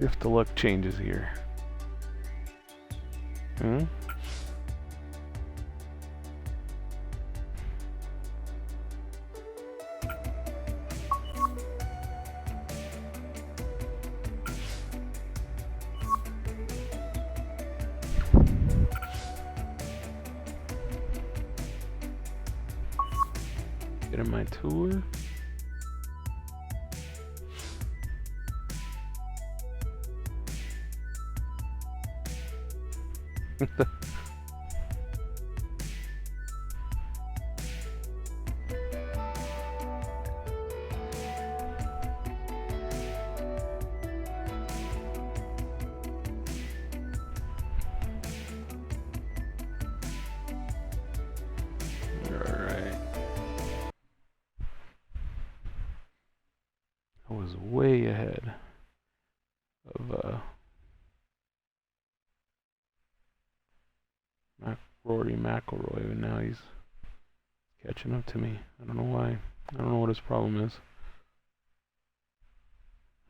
If the luck changes here. Hmm? Get in my tour. I was way ahead of Rory McIlroy, and now he's catching up to me. I don't know why. I don't know what his problem is.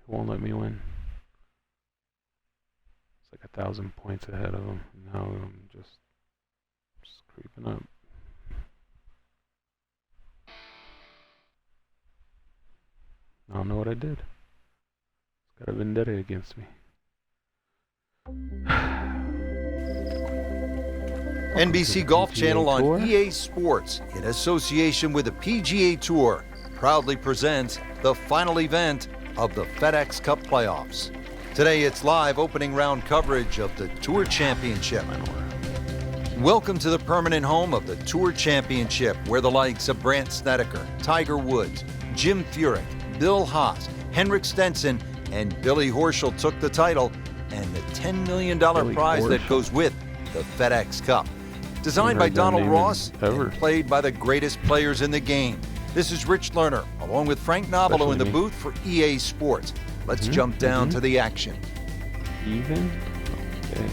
He won't let me win. It's like 1,000 points ahead of him. Now I'm just creeping up. I don't know what I did. It's got a vendetta against me. NBC Golf Channel on EA Sports, in association with the PGA Tour, proudly presents the final event of the FedEx Cup playoffs. Today it's live opening round coverage of the Tour Championship. Welcome to the permanent home of the Tour Championship, where the likes of Brandt Snedeker, Tiger Woods, Jim Furyk, Bill Haas, Henrik Stenson, and Billy Horschel took the title and the $10 million prize that goes with the FedEx Cup. Designed by Donald Ross and played by the greatest players in the game. This is Rich Lerner, along with Frank Nobilo in the booth for EA Sports. Let's jump down to the action. Even? Okay.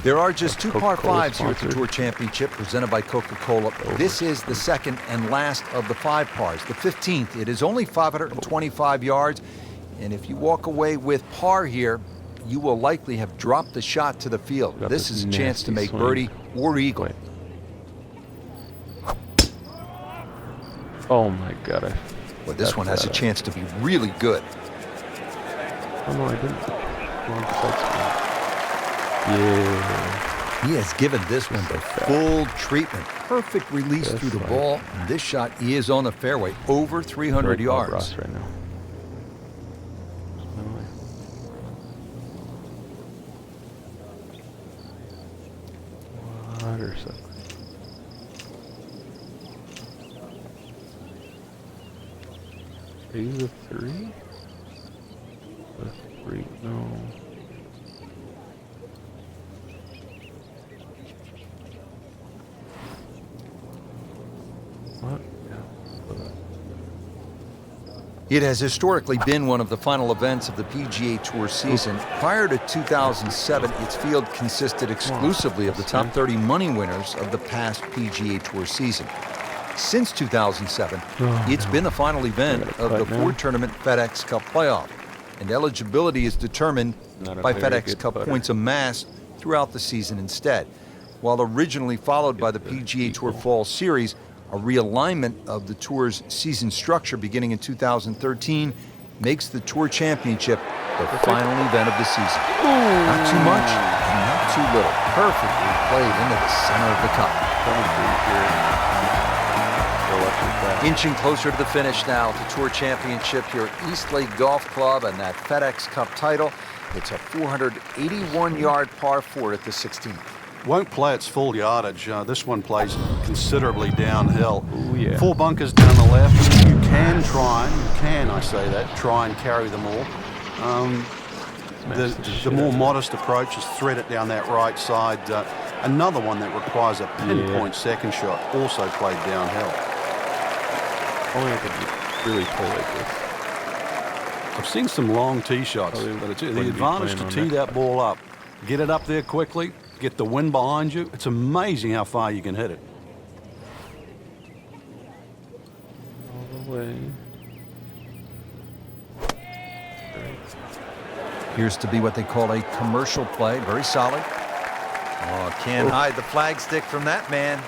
There are just two par fives here at the Tour Championship, presented by Coca-Cola. This is the second and last of the 5 pars. The 15th, it is only 525 yards. And if you walk away with par here, you will likely have dropped the shot to the field. This is a chance to make birdie or eagle. Oh my God. But this one has a chance to be really good. Oh no, I didn't. Wrong side spin. Yeah. He has given this one the full treatment. Perfect release through the ball. And this shot is on the fairway, over 300 yards. Right now. Or something. Is a 3? A 3? No. What? Yeah. It has historically been one of the final events of the PGA Tour season. Prior to 2007, its field consisted exclusively of the top 30 money winners of the past PGA Tour season. Since 2007, it's been the final event of the 4-tournament FedEx Cup playoff, and eligibility is determined by FedEx Cup points amassed throughout the season instead. While originally followed by the PGA Tour Fall Series, a realignment of the Tour's season structure beginning in 2013 makes the Tour Championship the final event of the season. Not too much and not too little. Perfectly played into the center of the cup. Inching closer to the finish now at the Tour Championship here at East Lake Golf Club and that FedEx Cup title. It's a 481-yard par 4 at the 16th. Won't play its full yardage. This one plays considerably downhill. Ooh, yeah. 4 bunkers down the left. You can try, I say that, try and carry them all. The more modest approach is thread it down that right side. Another one that requires a pinpoint second shot, also played downhill. Only I could really pull like this. I've seen some long tee shots, but it's the advantage to tee that ball up, get it up there quickly, get the wind behind you. It's amazing how far you can hit it. All the way. Appears to be what they call a commercial play. Very solid. Oh, can't hide the flag stick from that man.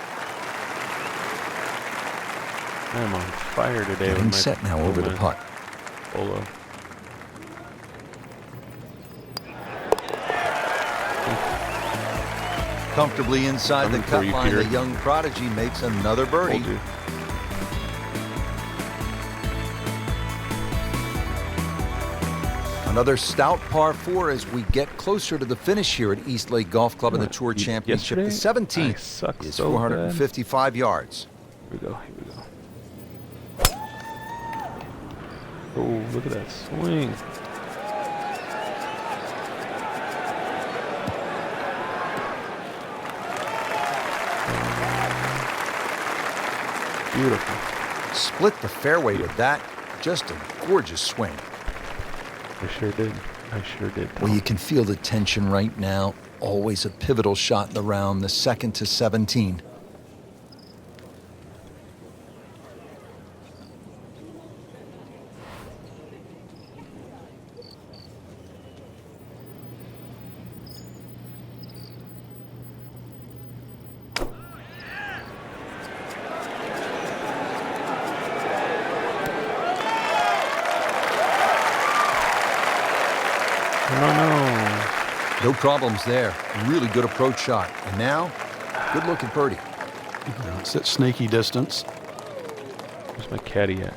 I'm on fire today. Getting set now over the putt. Polo. Comfortably inside the cut line, Peter. the young prodigy makes another birdie. Another stout par 4 as we get closer to the finish here at East Lake Golf Club in the Tour Championship. The 17th is 455 yards. Here we go. Here we go. Oh, look at that swing. Beautiful. Split the fairway with that. Just a gorgeous swing. I sure did. I sure did. Well, you can feel the tension right now. Always a pivotal shot in the round, the second to 17. No problems there. Really good approach shot. And now, good look at birdie. It's that sneaky distance. Where's my caddy at?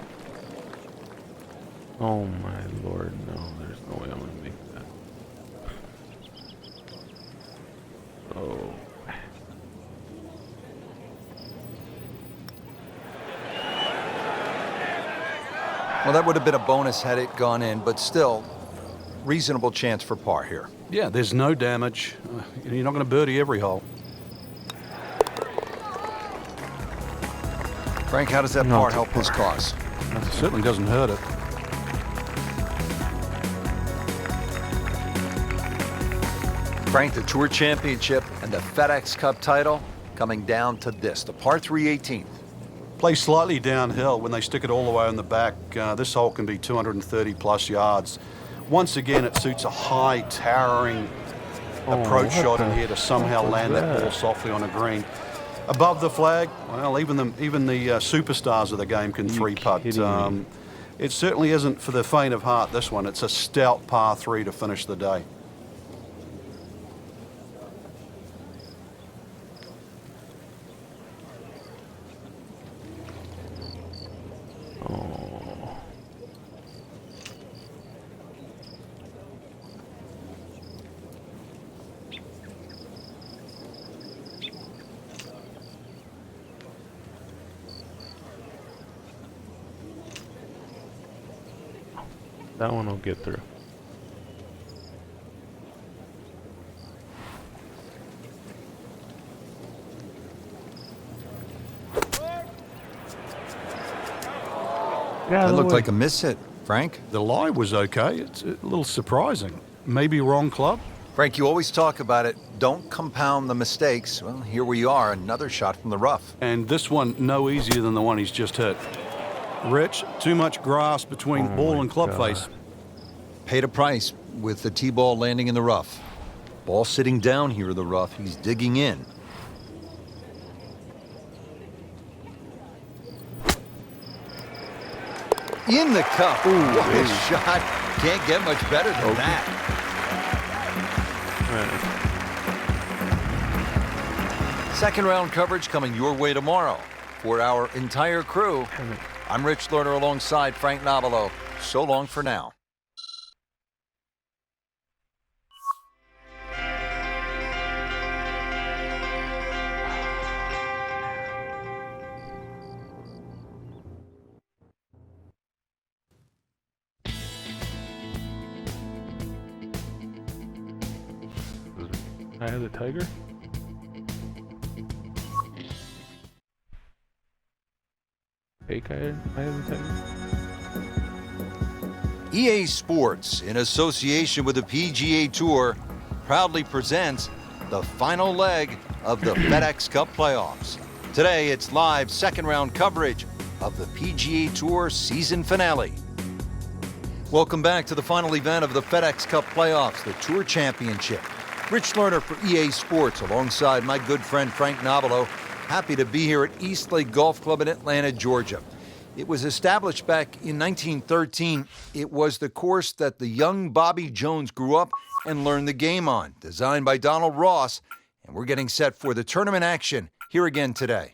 Oh my lord, no. There's no way I'm going to make that. Oh. Well, that would have been a bonus had it gone in, but still, reasonable chance for par here. Yeah, there's no damage. You're not going to birdie every hole. Frank, how does that par help his cause? It certainly doesn't hurt it. Frank, the Tour Championship and the FedEx Cup title coming down to this, the par 3 18th. Play slightly downhill when they stick it all the way on the back. This hole can be 230 plus yards. Once again, it suits a high, towering approach shot in here to somehow land that ball softly on a green. Above the flag, well, even the superstars of the game can three-putt. It certainly isn't for the faint of heart, this one. It's a stout par 3 to finish the day. That one will get through. That looked like a miss hit, Frank. The lie was okay. It's a little surprising. Maybe wrong club. Frank, you always talk about it. Don't compound the mistakes. Well, here we are, another shot from the rough. And this one no easier than the one he's just hit. Rich, too much grass between ball and club face. Paid a price with the tee ball landing in the rough. Ball sitting down here in the rough. He's digging in. In the cup. Ooh, what a shot. Can't get much better than that. Second round coverage coming your way tomorrow. For our entire crew, I'm Rich Lerner alongside Frank Nobilo. So long for now. Eye of the Tiger? Fake Eye of the Tiger? EA Sports, in association with the PGA Tour, proudly presents the final leg of the FedEx Cup playoffs. Today, it's live second round coverage of the PGA Tour season finale. Welcome back to the final event of the FedEx Cup playoffs, the Tour Championship. Rich Lerner for EA Sports alongside my good friend Frank Nobilo. Happy to be here at East Lake Golf Club in Atlanta, Georgia. It was established back in 1913. It was the course that the young Bobby Jones grew up and learned the game on, designed by Donald Ross. And we're getting set for the tournament action here again today.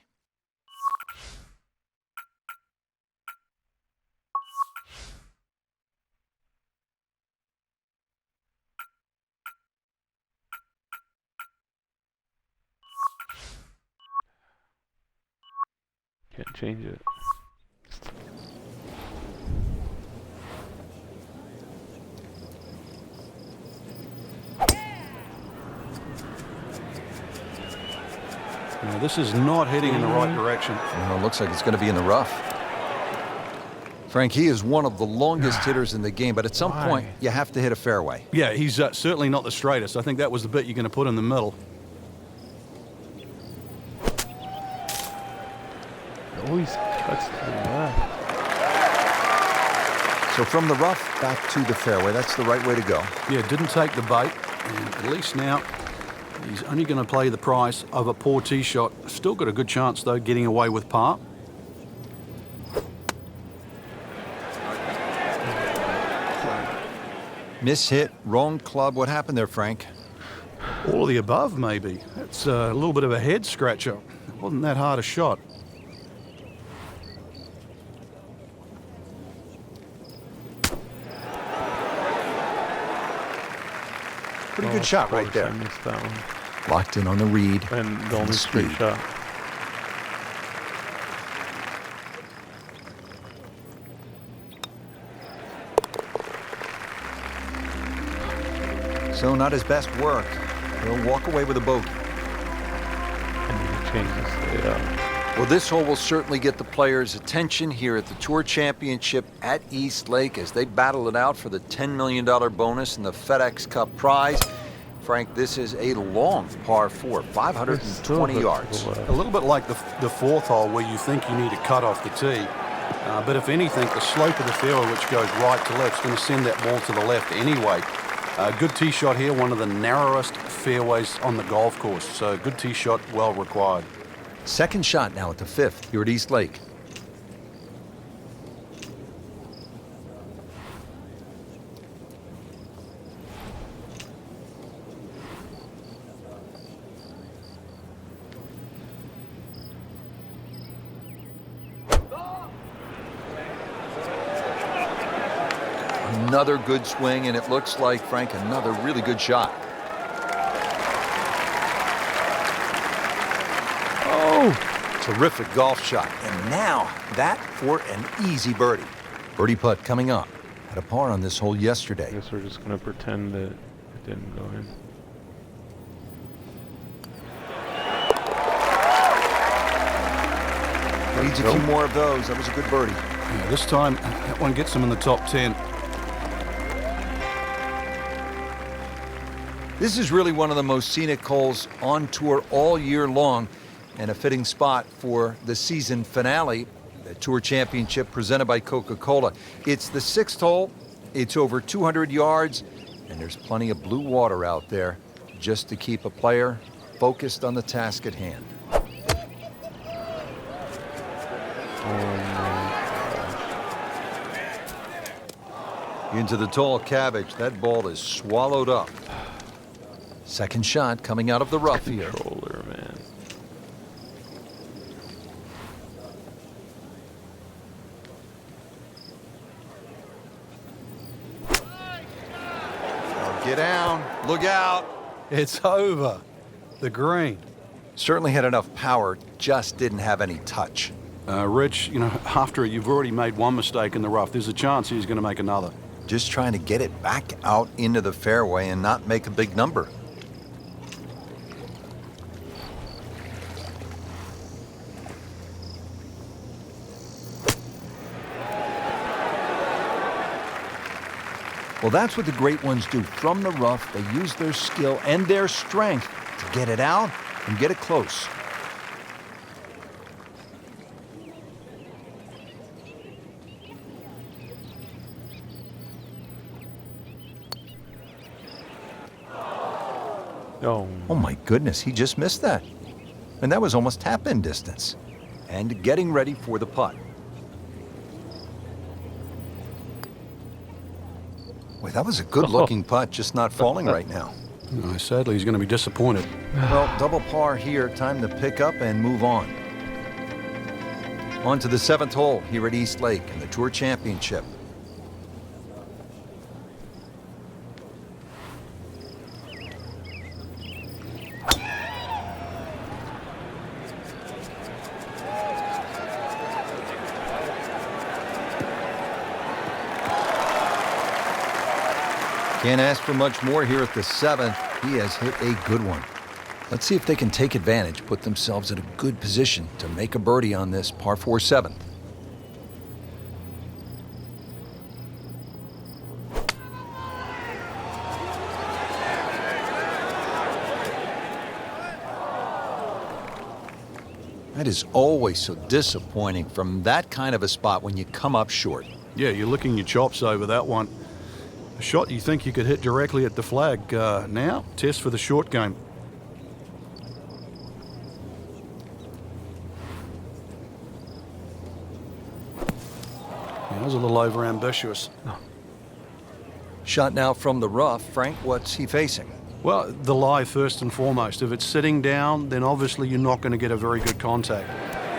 Can't change it. Now, this is not heading in the right direction. It looks like it's going to be in the rough. Frank, he is one of the longest hitters in the game, but at some point, you have to hit a fairway. Yeah, he's certainly not the straightest. I think that was the bit you're going to put in the middle. Always cuts to the left. So from the rough back to the fairway, that's the right way to go. Yeah, didn't take the bait, and at least now he's only going to play the price of a poor tee shot. Still got a good chance, though, getting away with par. Miss hit, wrong club. What happened there, Frank? All of the above, maybe. It's a little bit of a head scratcher. It wasn't that hard a shot. Pretty good shot right there. I missed that one. Locked in on the read. And the only straight speed. shot. So not his best work. He'll walk away with a bogey. I need to change this layout. Well, this hole will certainly get the players' attention here at the Tour Championship at East Lake as they battle it out for the $10 million bonus and the FedEx Cup prize. Frank, this is a long par 4, 520 yards. A little bit like the fourth hole where you think you need a cut off the tee. But if anything, the slope of the fairway, which goes right to left, is going to send that ball to the left anyway. Good tee shot here, one of the narrowest fairways on the golf course. So good tee shot, well required. Second shot now at the 5th here at East Lake. Another good swing, and it looks like, Frank, another really good shot. Oh! Terrific golf shot. And now that for an easy birdie. Birdie putt coming up. Had a par on this hole I yesterday. guess we're just going to pretend that it didn't go in. Needs a few more of those. That was a good birdie. Yeah, this time, that one gets him in the top 10. This is really one of the most scenic holes on tour all year long, and a fitting spot for the season finale, the Tour Championship presented by Coca-Cola. It's the 6th hole. It's over 200 yards, and there's plenty of blue water out there just to keep a player focused on the task at hand. Into the tall cabbage. That ball is swallowed up. Second shot coming out of the rough here. Controller, man. Oh, get down. Look out. It's over. The green. Certainly had enough power, just didn't have any touch. Rich, you know, after you've already made one mistake in the rough, there's a chance he's going to make another. Just trying to get it back out into the fairway and not make a big number. Well, that's what the great ones do. From the rough, they use their skill and their strength to get it out and get it close. Oh, Oh my goodness, he just missed that. And that was almost tap-in distance. And getting ready for the putt. Boy, that was a good-looking putt, just not falling right now. No, sadly, he's going to be disappointed. Well, double par here, time to pick up and move on. On to the 7th hole here at East Lake in the Tour Championship. Can't ask for much more here at the 7th. He has hit a good one. Let's see if they can take advantage, put themselves in a good position to make a birdie on this par 4 7th. That is always so disappointing from that kind of a spot when you come up short. Yeah, you're licking your chops over that one. A shot you think you could hit directly at the flag. Now, test for the short game. That was a little over-ambitious. Shot now from the rough. Frank, what's he facing? Well, the lie first and foremost. If it's sitting down, then obviously you're not going to get a very good contact.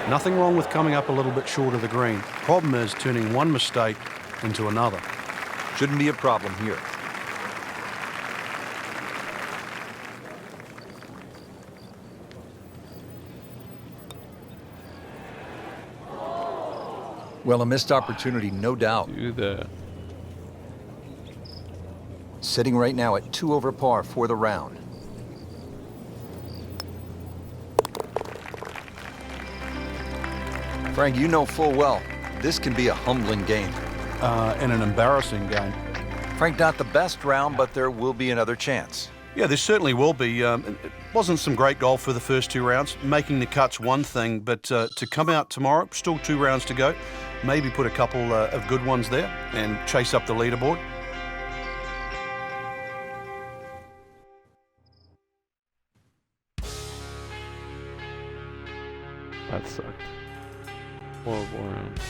Nothing wrong with coming up a little bit short of the green. Problem is turning one mistake into another. Shouldn't be a problem here. Well, a missed opportunity, no doubt. do that. Sitting right now at 2 over par for the round. Frank, you know full well, this can be a humbling game. And an embarrassing game. Frank, not the best round, but there will be another chance. Yeah, there certainly will be. It wasn't some great golf for the first 2 rounds. Making the cut's one thing, but to come out tomorrow, still 2 rounds to go, maybe put a couple of good ones there and chase up the leaderboard. That sucked. Horrible round.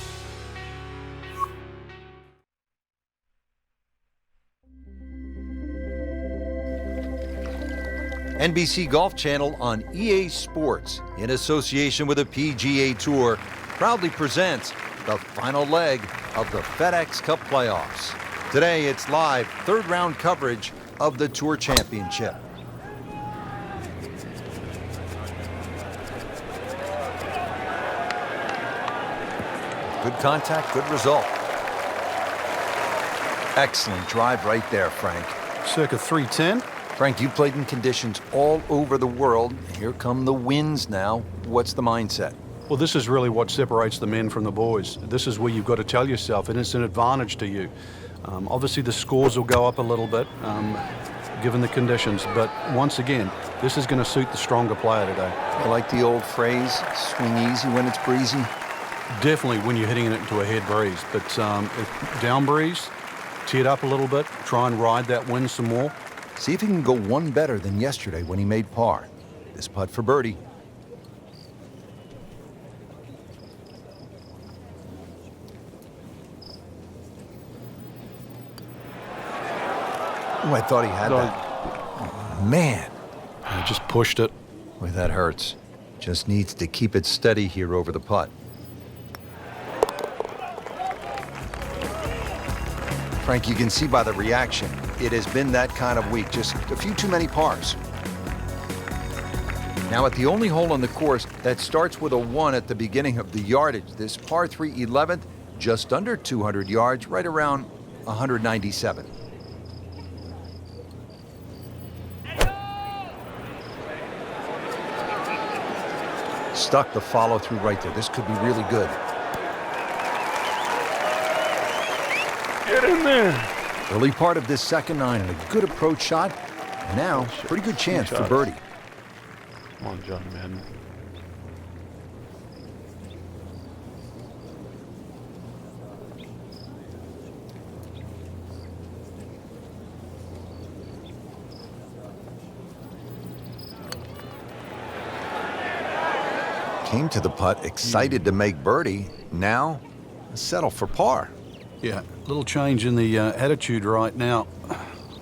NBC Golf Channel on EA Sports, in association with the PGA Tour, proudly presents the final leg of the FedEx Cup playoffs. Today, it's live 3rd round coverage of the Tour Championship. Good contact, good result. Excellent drive right there, Frank. Circa 310. Frank, you played in conditions all over the world. Here come the winds now. What's the mindset? Well, this is really what separates the men from the boys. This is where you've got to tell yourself, and it's an advantage to you. Obviously, the scores will go up a little bit, given the conditions. But once again, this is going to suit the stronger player today. I like the old phrase, swing easy when it's breezy. Definitely when you're hitting it into a head breeze. But if down breeze, tee it up a little bit, try and ride that wind some more. See if he can go one better than yesterday when he made par. This putt for birdie. Oh, I thought he had that. Oh, man. I just pushed it. Boy, that hurts. Just needs to keep it steady here over the putt. Frank, you can see by the reaction, it has been that kind of week. Just a few too many pars. Now at the only hole on the course that starts with a 1 at the beginning of the yardage, this par 3 11th, just under 200 yards, right around 197. Stuck the follow through right there. This could be really good. Get in there. Early part of this second 9 and a good approach shot. And now, pretty good chance for birdie. Come on, John Madden. Came to the putt excited to make birdie. Now, settle for par. Yeah, little change in the attitude right now.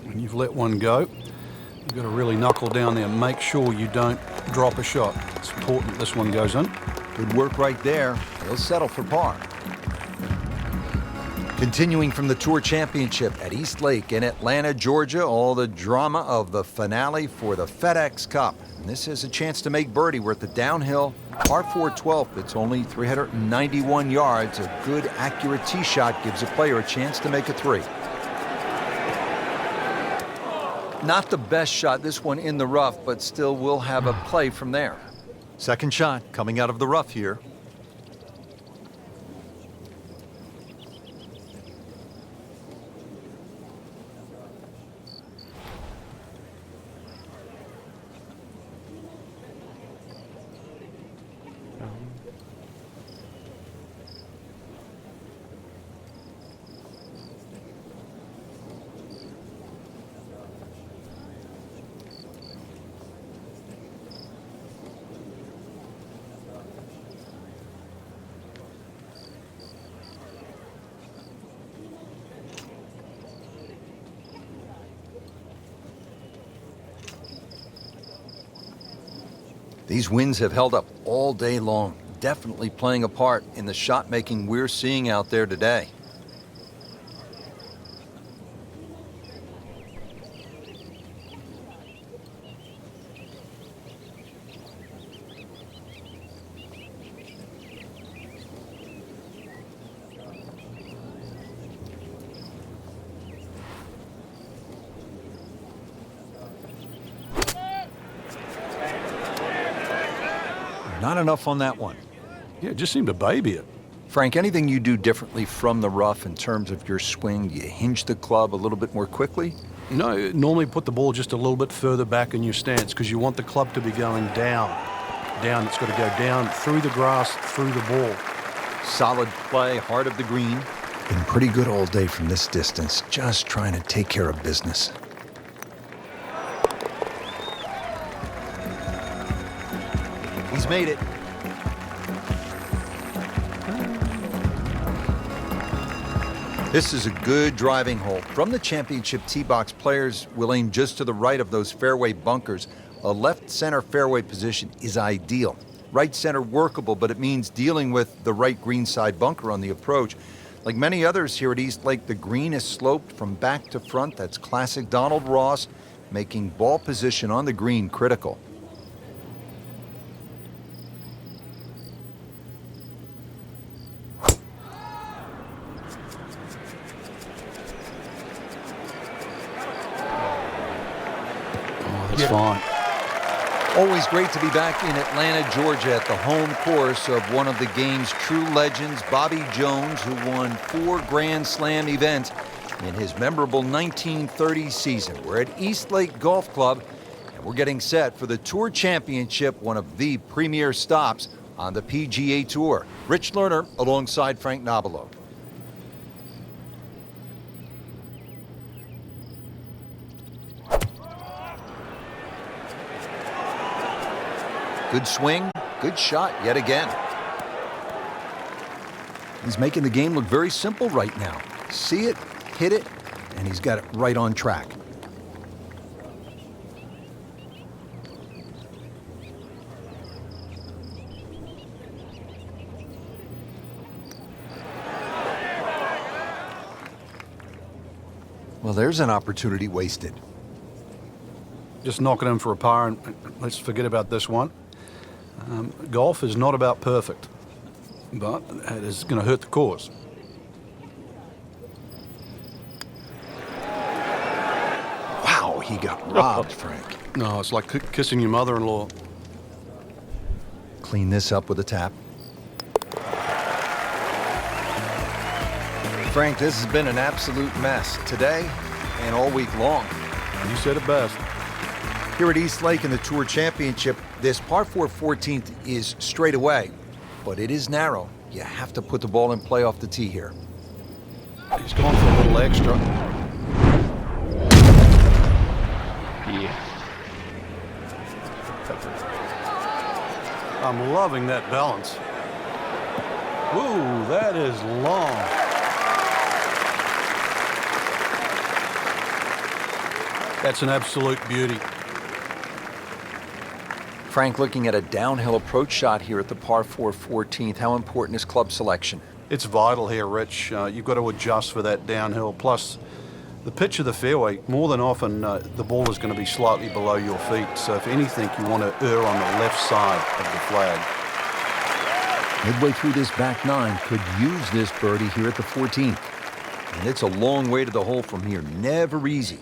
When you've let one go, you've got to really knuckle down there and make sure you don't drop a shot. It's important this one goes in. Good work right there. He'll settle for par. Continuing from the Tour Championship at East Lake in Atlanta, Georgia, all the drama of the finale for the FedEx Cup. And this is a chance to make birdie. We're at the downhill par 4 12th. It's only 391 yards. A good, accurate tee shot gives a player a chance to make a 3. Not the best shot, this one in the rough, but still will have a play from there. Second shot coming out of the rough here. These winds have held up all day long, definitely playing a part in the shot making we're seeing out there today. Not enough on that one. Yeah, it just seemed to baby it. Frank, anything you do differently from the rough in terms of your swing? Do you hinge the club a little bit more quickly? No, normally put the ball just a little bit further back in your stance because you want the club to be going down. Down, it's got to go down through the grass, through the ball. Solid play, heart of the green. Been pretty good all day from this distance, just trying to take care of business. He's made it. This is a good driving hole. From the championship tee box, players will aim just to the right of those fairway bunkers. A left center fairway position is ideal. Right center workable, but it means dealing with the right greenside bunker on the approach. Like many others here at East Lake, the green is sloped from back to front. That's classic Donald Ross, making ball position on the green critical. It's fine. Always great to be back in Atlanta, Georgia, at the home course of one of the game's true legends, Bobby Jones, who won 4 Grand Slam events in his memorable 1930 season. We're at East Lake Golf Club, and we're getting set for the Tour Championship, one of the premier stops on the PGA Tour. Rich Lerner alongside Frank Nobilo. Good swing, good shot yet again. He's making the game look very simple right now. See it, hit it, and he's got it right on track. Well, there's an opportunity wasted. Just knock it in for a par and let's forget about this one. Golf is not about perfect, but it is going to hurt the cause. Wow, he got robbed, Frank. No, it's like kissing your mother-in-law. Clean this up with a tap. Frank, this has been an absolute mess today and all week long. You said it best. Here at East Lake in the Tour Championship, this par 4 14th is straight away, but it is narrow. You have to put the ball in play off the tee here. He's gone for a little extra. Yeah. I'm loving that balance. Ooh, that is long. That's an absolute beauty. Frank, looking at a downhill approach shot here at the par 4 14th, how important is club selection? It's vital here, Rich. You've got to adjust for that downhill. Plus, the pitch of the fairway, more than often, the ball is going to be slightly below your feet. So if anything, you want to err on the left side of the flag. Midway through this back nine, could use this birdie here at the 14th. And it's a long way to the hole from here. Never easy.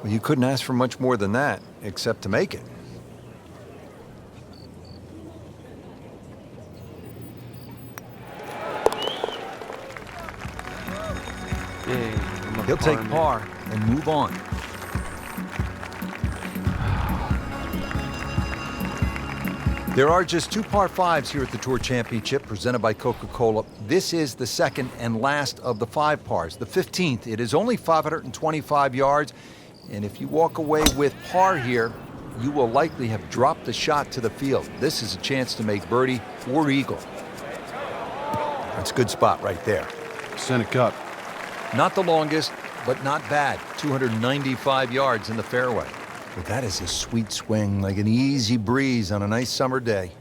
Well, you couldn't ask for much more than that, except to make it. He'll take par and move on. There are just 2 par 5s here at the Tour Championship presented by Coca-Cola. This is the second and last of the 5 pars. The 15th, it is only 525 yards. And if you walk away with par here, you will likely have dropped the shot to the field. This is a chance to make birdie or eagle. That's a good spot right there. Center cut. Not the longest, but not bad. 295 yards in the fairway. But that is a sweet swing, like an easy breeze on a nice summer day.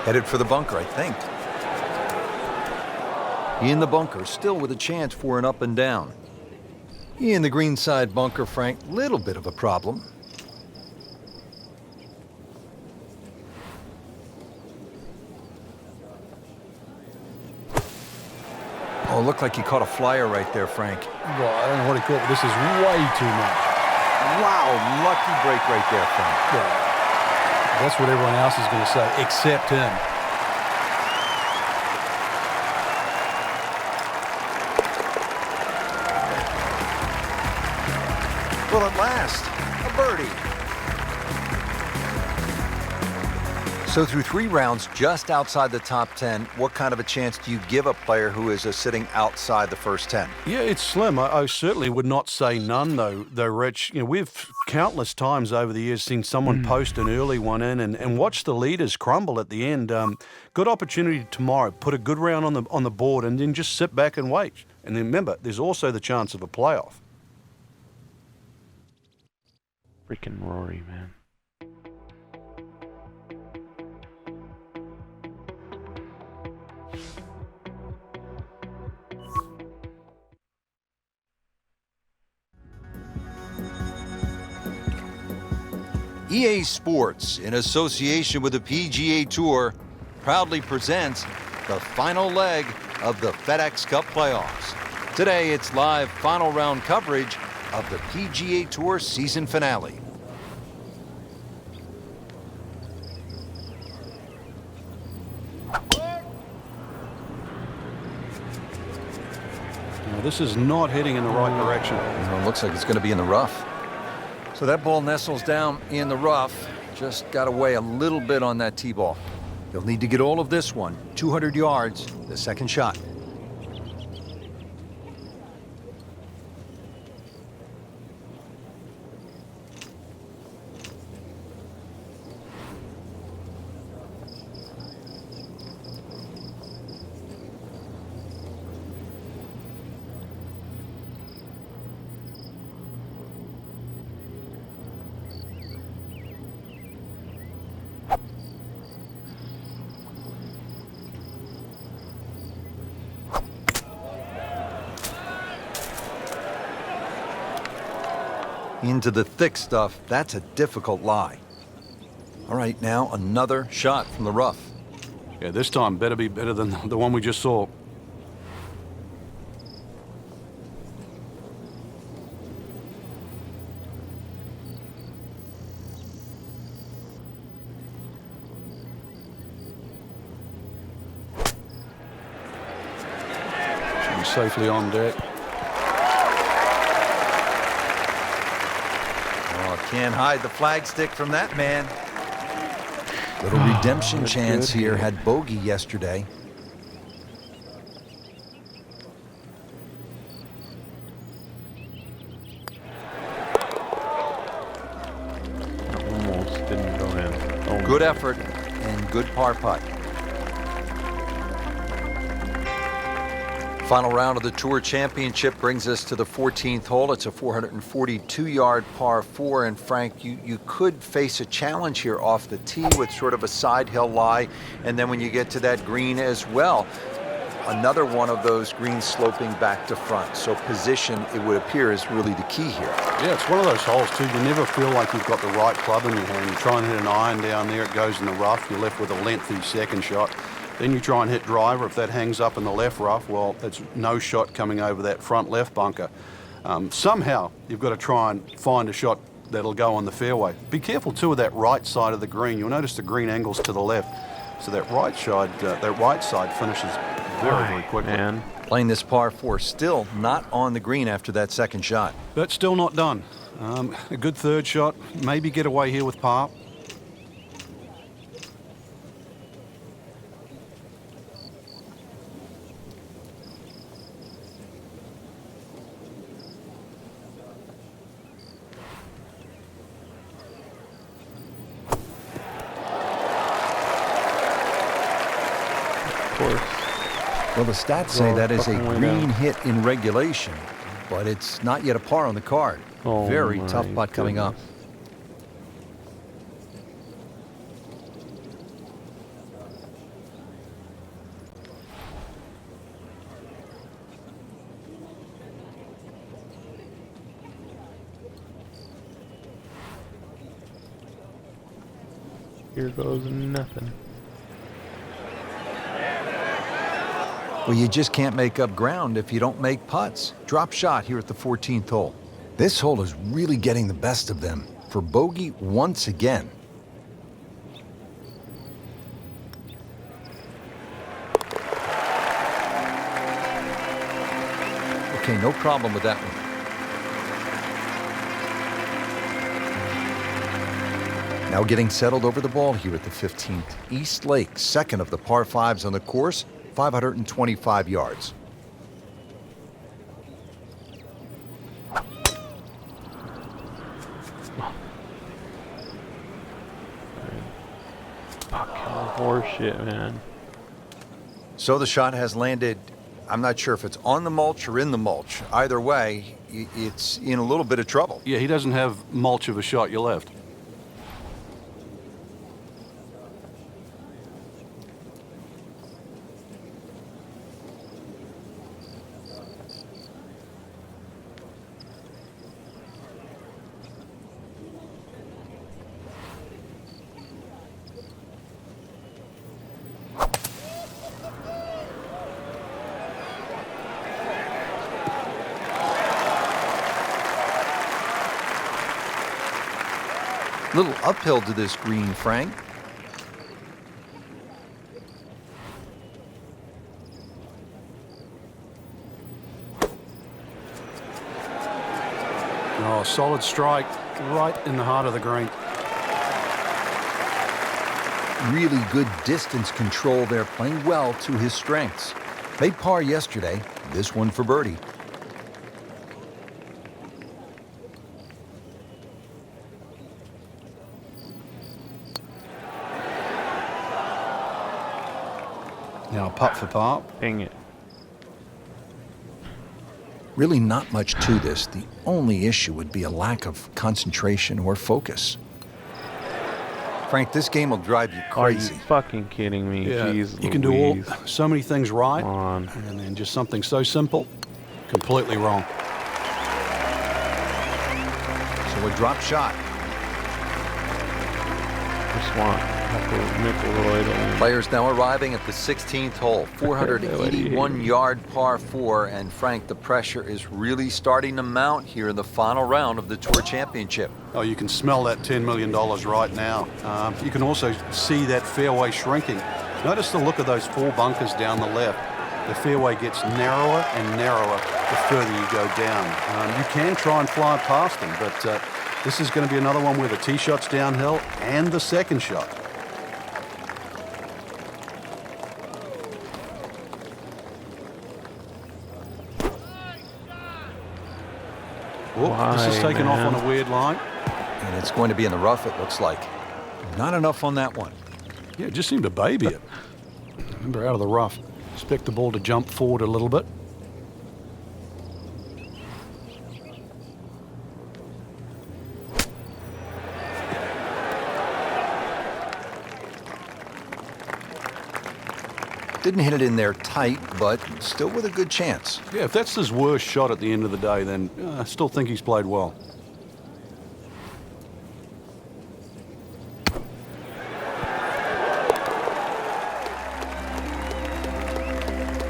Headed for the bunker, I think. In the bunker, still with a chance for an up and down. In the greenside bunker, Frank, little bit of a problem. Oh, looked like he caught a flyer right there, Frank. Well, I don't know what he caught, but this is way too much. Wow, lucky break right there, Frank. Yeah. That's what everyone else is going to say, except him. Well, at last, a birdie. So through 3 rounds, just outside the top 10, what kind of a chance do you give a player who is sitting outside the first 10? Yeah, it's slim. I certainly would not say none, though, Rich. You know, we've countless times over the years seen someone post an early one in and watch the leaders crumble at the end. Good opportunity tomorrow. Put a good round on the board and then just sit back and wait. And then remember, there's also the chance of a playoff. Freaking Rory, man. EA Sports, in association with the PGA Tour, proudly presents the final leg of the FedEx Cup playoffs. Today, it's live final round coverage of the PGA Tour season finale. Now, this is not heading in the right direction. It looks like it's going to be in the rough. So that ball nestles down in the rough. Just got away a little bit on that tee ball. You'll need to get all of this one, 200 yards, the second shot. Into the thick stuff, that's a difficult lie. All right, now another shot from the rough. Yeah, this time better be better than the one we just saw. Should be safely on deck. Oh, can't hide the flagstick from that man. Little redemption that's chance good. here. Had bogey yesterday. Almost didn't go in. Oh, Good effort and good par putt. Final round of the Tour Championship brings us to the 14th hole. It's a 442-yard par 4. And Frank, you could face a challenge here off the tee with sort of a side hill lie. And then when you get to that green as well, another one of those greens sloping back to front. So position, it would appear, is really the key here. Yeah, it's one of those holes too. You never feel like you've got the right club in your hand. You try and hit an iron down there, it goes in the rough. You're left with a lengthy second shot. Then you try and hit driver. If that hangs up in the left rough, well, it's no shot coming over that front left bunker. Somehow, you've got to try and find a shot that'll go on the fairway. Be careful too of that right side of the green. You'll notice the green angles to the left. So that right side finishes very quickly. Man. Playing this par 4, still not on the green after that second shot. But still not done. A good third shot. Maybe get away here with par. Of course. Well, the stats say that is a Fucking way green down. hit in regulation, but it's not yet a par on the card. Oh, Very my tough putt coming up. goodness. Here goes nothing. Well, you just can't make up ground if you don't make putts. Drop shot here at the 14th hole. This hole is really getting the best of them for bogey once again. Okay, no problem with that one. Now getting settled over the ball here at the 15th. East Lake, second of the par 5s on the course, 525 yards. Fucking horseshit, man. So the shot has landed, I'm not sure if it's on the mulch or in the mulch. Either way, it's in a little bit of trouble. Yeah, he doesn't have mulch of a shot you left. Little uphill to this green, Frank. Oh, solid strike right in the heart of the green. Really good distance control there, playing well to his strengths. Made par yesterday, this one for birdie. Now putt for par. Dang it. Really not much to this. The only issue would be a lack of concentration or focus. Frank, this game will drive you Are you crazy. fucking kidding me? Yeah, Jeez you can do all, Louise. so many things right, Come on. and then just something so simple, completely wrong. So So a drop shot. Just want nickel related. Players now arriving at the 16th hole, 481-yard par 4, and Frank, the pressure is really starting to mount here in the final round of the Tour Championship. Oh, you can smell that $10 million right now. You can also see that fairway shrinking. Notice the look of those 4 bunkers down the left. The fairway gets narrower and narrower the further you go down. You can try and fly past them, but this is going to be another one where the tee shot's downhill and the second shot. This is taken off on a weird line. And it's going to be in the rough, it looks like. Not enough on that one. Yeah, it just seemed to baby it. Remember, out of the rough. Expect the ball to jump forward a little bit. Didn't hit it in there tight, but still with a good chance. Yeah, if that's his worst shot at the end of the day, then I still think he's played well.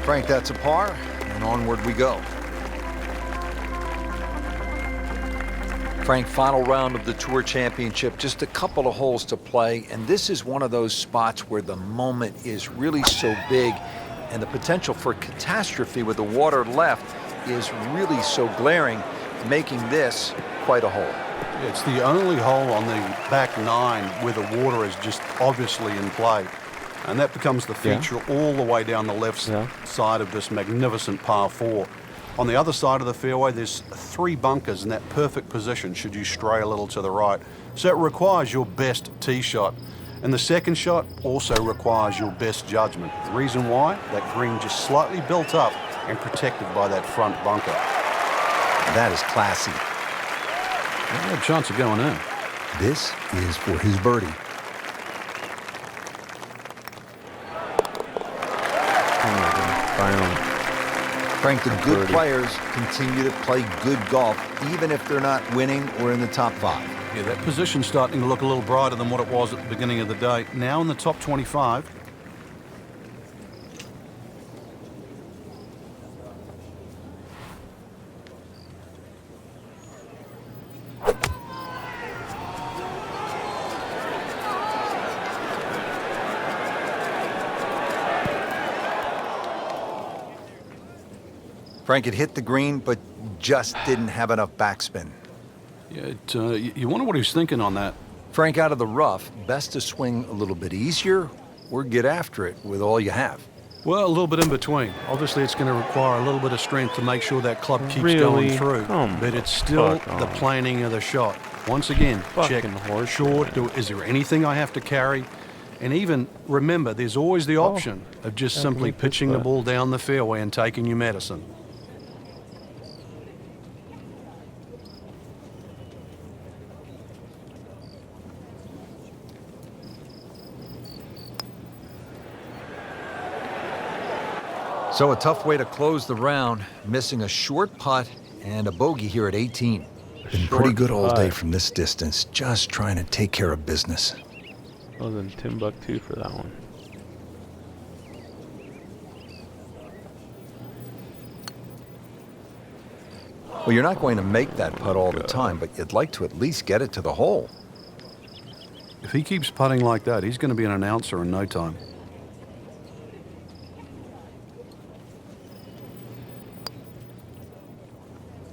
Frank, that's a par, and onward we go. Frank, final round of the Tour Championship, just a couple of holes to play, and this is one of those spots where the moment is really so big, and the potential for catastrophe with the water left is really so glaring, making this quite a hole. It's the only hole on the back 9 where the water is just obviously in play. And that becomes the feature all the way down the left side of this magnificent par 4. On the other side of the fairway, there's 3 bunkers in that perfect position should you stray a little to the right. So it requires your best tee shot. And the second shot also requires your best judgment. The reason why? That green just slightly built up and protected by that front bunker. That is classy. They had a chance of going in. This is for his birdie. Finally. Frank, the good players continue to play good golf, even if they're not winning or in the top 5. Yeah, that position's starting to look a little brighter than what it was at the beginning of the day. Now in the top 25. Frank, it hit the green, but just didn't have enough backspin. Yeah, you wonder what he's thinking on that. Frank, out of the rough, best to swing a little bit easier or get after it with all you have. Well, a little bit in between. Obviously, it's going to require a little bit of strength to make sure that club keeps going through. But it's still the planning of the shot. Once again, check short. Is there anything I have to carry? And even remember, there's always the option of just simply pitching the ball down the fairway and taking your medicine. So a tough way to close the round, missing a short putt and a bogey here at 18. Been pretty good all day from this distance, just trying to take care of business. I was in Timbuktu for that one. Well, you're not going to make that putt all the time, but you'd like to at least get it to the hole. If he keeps putting like that, he's going to be an announcer in no time.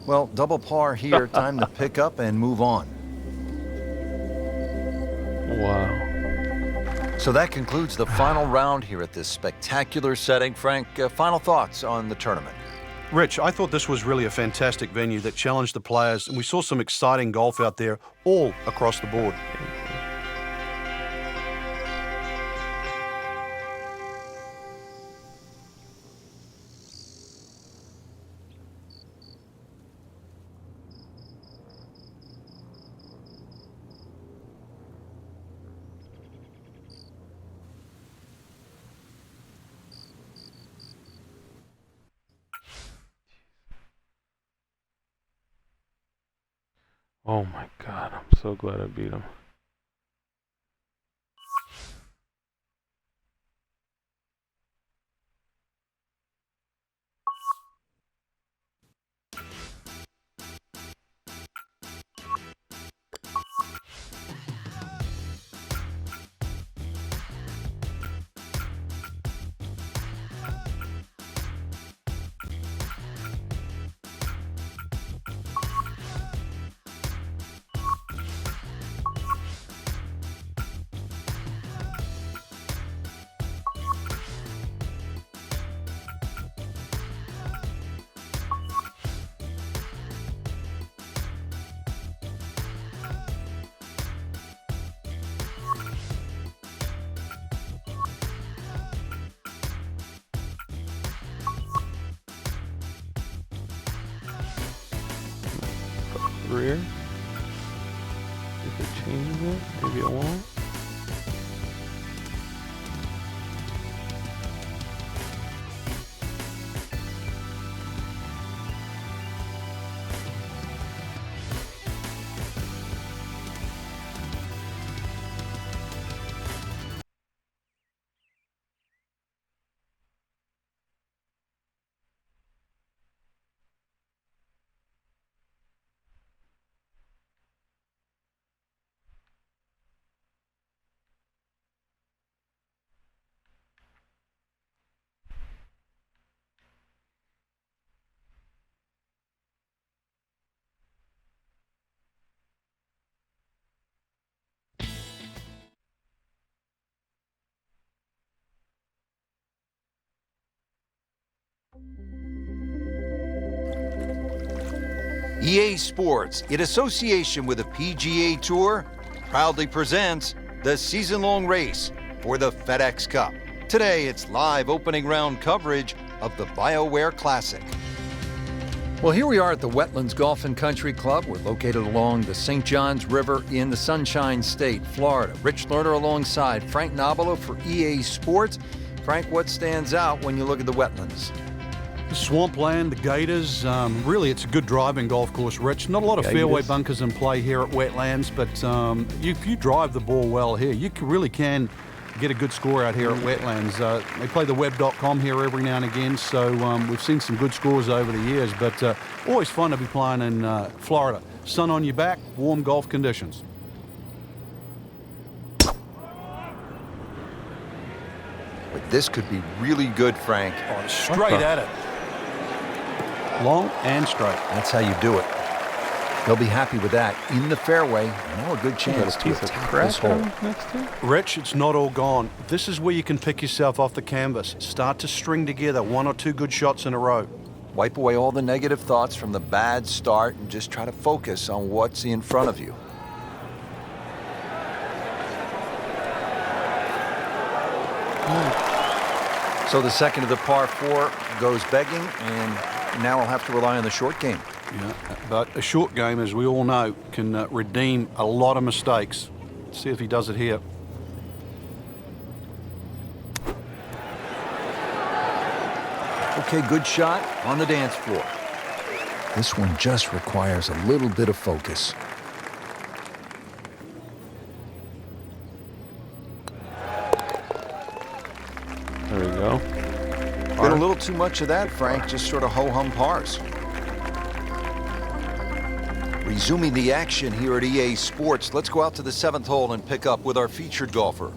Well, double par here, time to pick up and move on. Wow. So that concludes the final round here at this spectacular setting. Frank, final thoughts on the tournament? Rich, I thought this was really a fantastic venue that challenged the players, and we saw some exciting golf out there all across the board. Oh my God, I'm so glad I beat him. Rear. If it changes it, maybe it won't. EA Sports, in association with the PGA Tour, proudly presents the season-long race for the FedEx Cup. Today, it's live opening round coverage of the BioWare Classic. Well, here we are at the Wetlands Golf and Country Club. We're located along the St. Johns River in the Sunshine State, Florida. Rich Lerner alongside Frank Nobilo for EA Sports. Frank, what stands out when you look at the wetlands? The swampland, the gators, really it's a good driving golf course, Rich. Not a lot of fairway bunkers in play here at Wetlands, but if you drive the ball well here, you really can get a good score out here at Wetlands. They play the web.com here every now and again, so we've seen some good scores over the years, but always fun to be playing in Florida. Sun on your back, warm golf conditions. But this could be really good, Frank. Oh, straight at it. Long and straight. That's how you do it. They'll be happy with that. In the fairway, now a good chance to attack this hole. Rich, it's not all gone. This is where you can pick yourself off the canvas. Start to string together 1 or 2 good shots in a row. Wipe away all the negative thoughts from the bad start and just try to focus on what's in front of you. So the second of the par 4 goes begging, and now I'll have to rely on the short game. Yeah, but a short game, as we all know, can redeem a lot of mistakes. Let's see if he does it here. Okay, good shot on the dance floor. This one just requires a little bit of focus. There we go. Been a little too much of that, Frank, just sort of ho-hum pars. Resuming the action here at EA Sports, let's go out to the 7th hole and pick up with our featured golfer.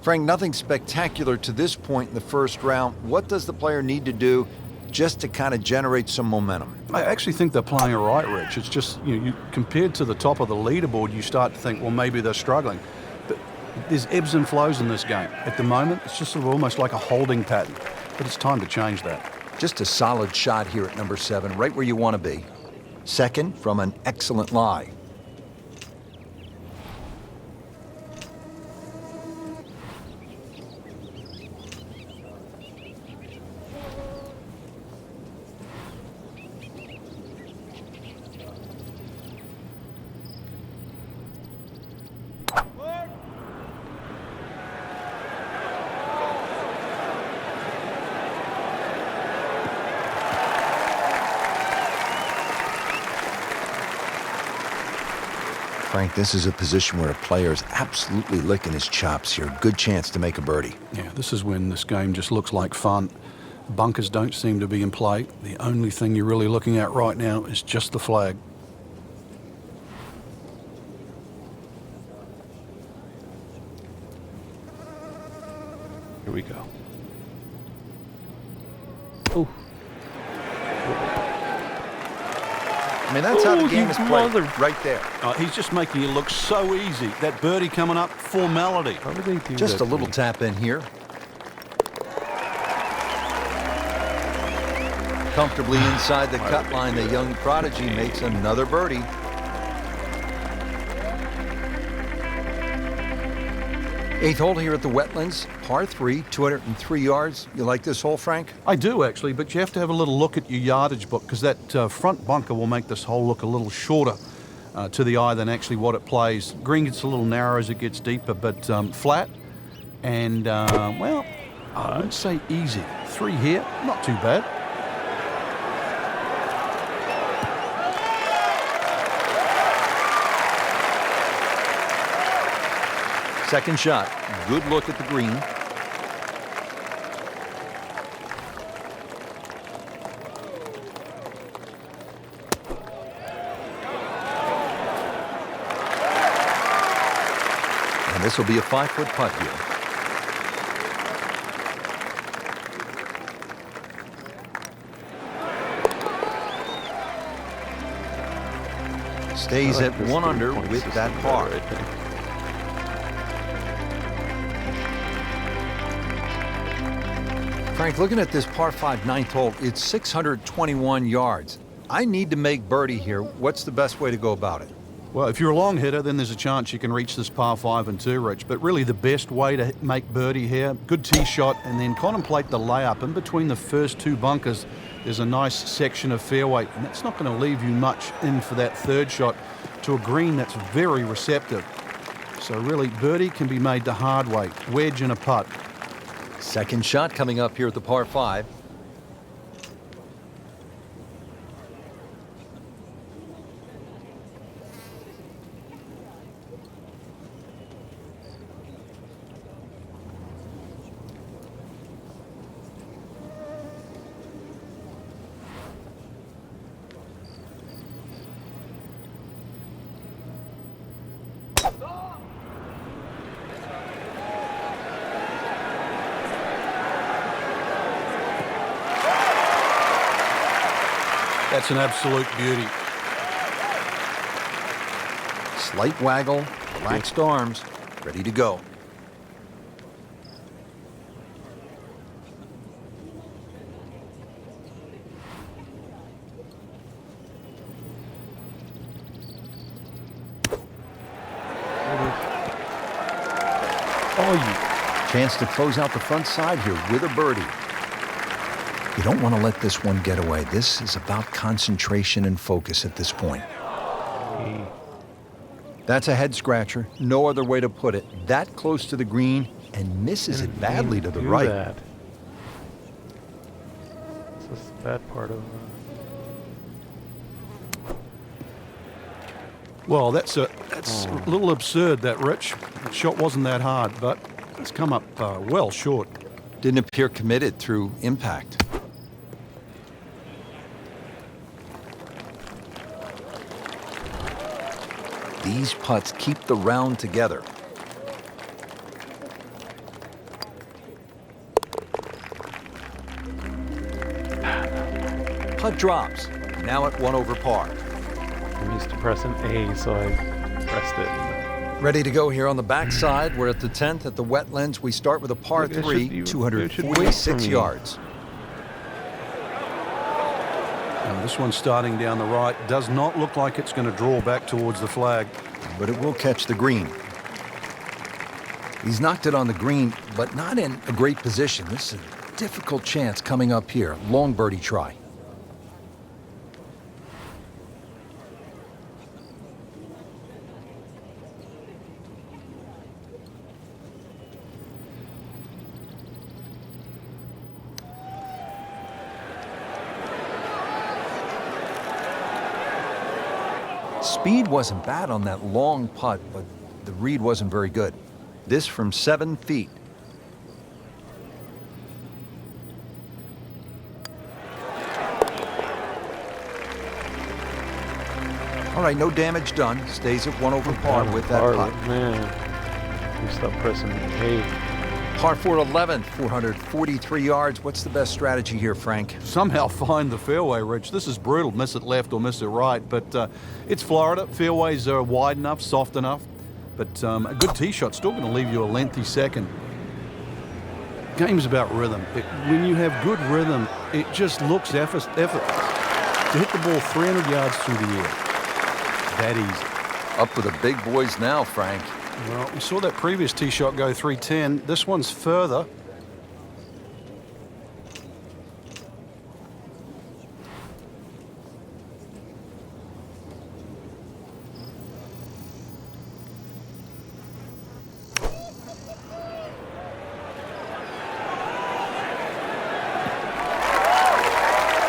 Frank, nothing spectacular to this point in the first round. What does the player need to do just to kind of generate some momentum? I actually think they're playing it right, Rich. It's just, you compared to the top of the leaderboard, you start to think, well, maybe they're struggling. But there's ebbs and flows in this game. At the moment, it's just sort of almost like a holding pattern. But it's time to change that. Just a solid shot here at number 7, right where you want to be. Second from an excellent lie. Frank, this is a position where a player is absolutely licking his chops here. Good chance to make a birdie. Yeah, this is when this game just looks like fun. Bunkers don't seem to be in play. The only thing you're really looking at right now is just the flag. Here we go. Oh. I mean, that's how the Oh, game you is played, mother- right there. He's just making it look so easy. That birdie coming up, formality. How do they do Just that a to little me? tap in here. Comfortably inside the cut line, the young prodigy makes another birdie. Eighth hole here at the Wetlands, par 3, 203 yards. You like this hole, Frank? I do, actually, but you have to have a little look at your yardage book because that front bunker will make this hole look a little shorter to the eye than actually what it plays. Green gets a little narrow as it gets deeper, but flat and, well, I would say easy. 3 here, not too bad. Second shot, good look at the green. And this will be a 5-foot putt here. Stays I like at this 1 under three-point with system that par. better, I think. Frank, looking at this par 5 ninth hole, it's 621 yards. I need to make birdie here. What's the best way to go about it? Well, if you're a long hitter, then there's a chance you can reach this par 5 and 2, Rich. But really the best way to make birdie here, good tee shot, and then contemplate the layup. In between the first 2 bunkers, there's a nice section of fairway, and that's not going to leave you much in for that third shot to a green that's very receptive. So really, birdie can be made the hard way, wedge and a putt. Second shot coming up here at the par 5. That's an absolute beauty. Slight waggle, relaxed arms, ready to go. Oh, you. Chance to close out the front side here with a birdie. You don't want to let this one get away. This is about concentration and focus at this point. Hey. That's a head scratcher. No other way to put it. That close to the green and misses it badly to the Do right. that. This is the bad part of Well, that's a little absurd, that, Rich. The shot wasn't that hard, but it's come up well short. Didn't appear committed through impact. These putts keep the round together. Putt drops, now at 1 over par. I'm used to pressing A, so I pressed it. Ready to go here on the backside. We're at the 10th at the Wetlands. We start with a par Look, it 3, should- you- it should 246 wait for me. yards. And this one starting down the right does not look like it's going to draw back towards the flag. But it will catch the green. He's knocked it on the green, but not in a great position. This is a difficult chance coming up here. Long birdie try. speed wasn't bad on that long putt, but the read wasn't very good. This from 7 feet. All right, no damage done. Stays at 1 over par with that putt. Man, you stop pressing the 8. Par 4 11th, 443 yards. What's the best strategy here, Frank? Somehow find the fairway, Rich. This is brutal. Miss it left or miss it right. But it's Florida. Fairways are wide enough, soft enough. But a good tee shot's still going to leave you a lengthy second. Game's about rhythm. When you have good rhythm, it just looks effortless. To hit the ball 300 yards through the air. That easy. Up with the big boys now, Frank. Well, we saw that previous tee shot go 310. This one's further.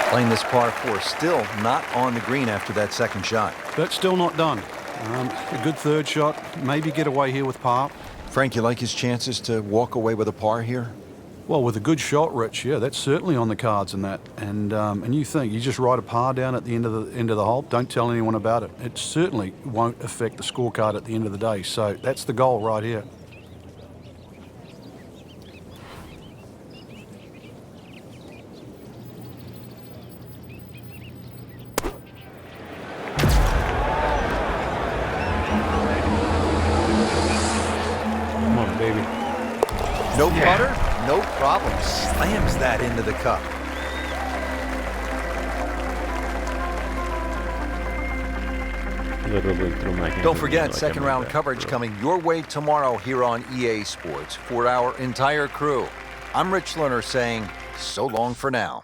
Playing this par 4, still not on the green after that second shot. But still not done. A good third shot. Maybe get away here with par. Frank, you like his chances to walk away with a par here? Well, with a good shot, Rich, yeah, that's certainly on the cards in that. And you think you just write a par down at the end of the hole. Don't tell anyone about it. It certainly won't affect the scorecard at the end of the day. So that's the goal right here. No putter, no problem. Slams that into the cup. Literally through my hand. Don't forget, second round coverage coming your way tomorrow here on EA Sports for our entire crew. I'm Rich Lerner saying so long for now.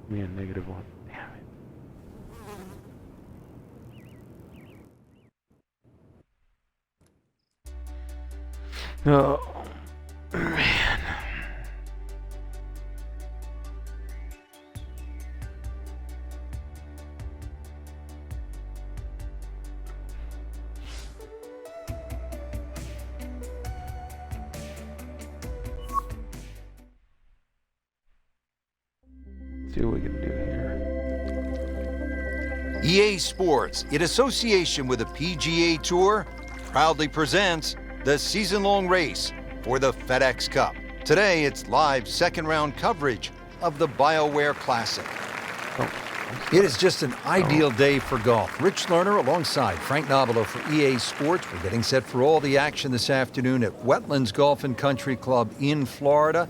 Me a -1. Damn it. Oh, man. See what we can do here. EA Sports, in association with the PGA Tour, proudly presents the season-long race for the FedEx Cup. Today, it's live second-round coverage of the BioWare Classic. It is just an ideal day for golf. Rich Lerner alongside Frank Nobilo for EA Sports. We're getting set for all the action this afternoon at Wetlands Golf and Country Club in Florida.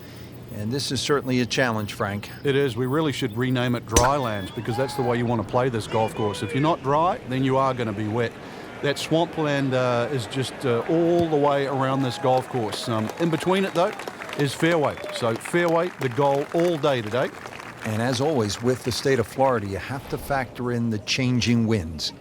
And this is certainly a challenge, Frank. It is. We really should rename it Drylands because that's the way you want to play this golf course. If you're not dry, then you are going to be wet. That swampland is just all the way around this golf course. In between it, though, is fairway. So fairway, the goal all day today. And as always, with the state of Florida, you have to factor in the changing winds.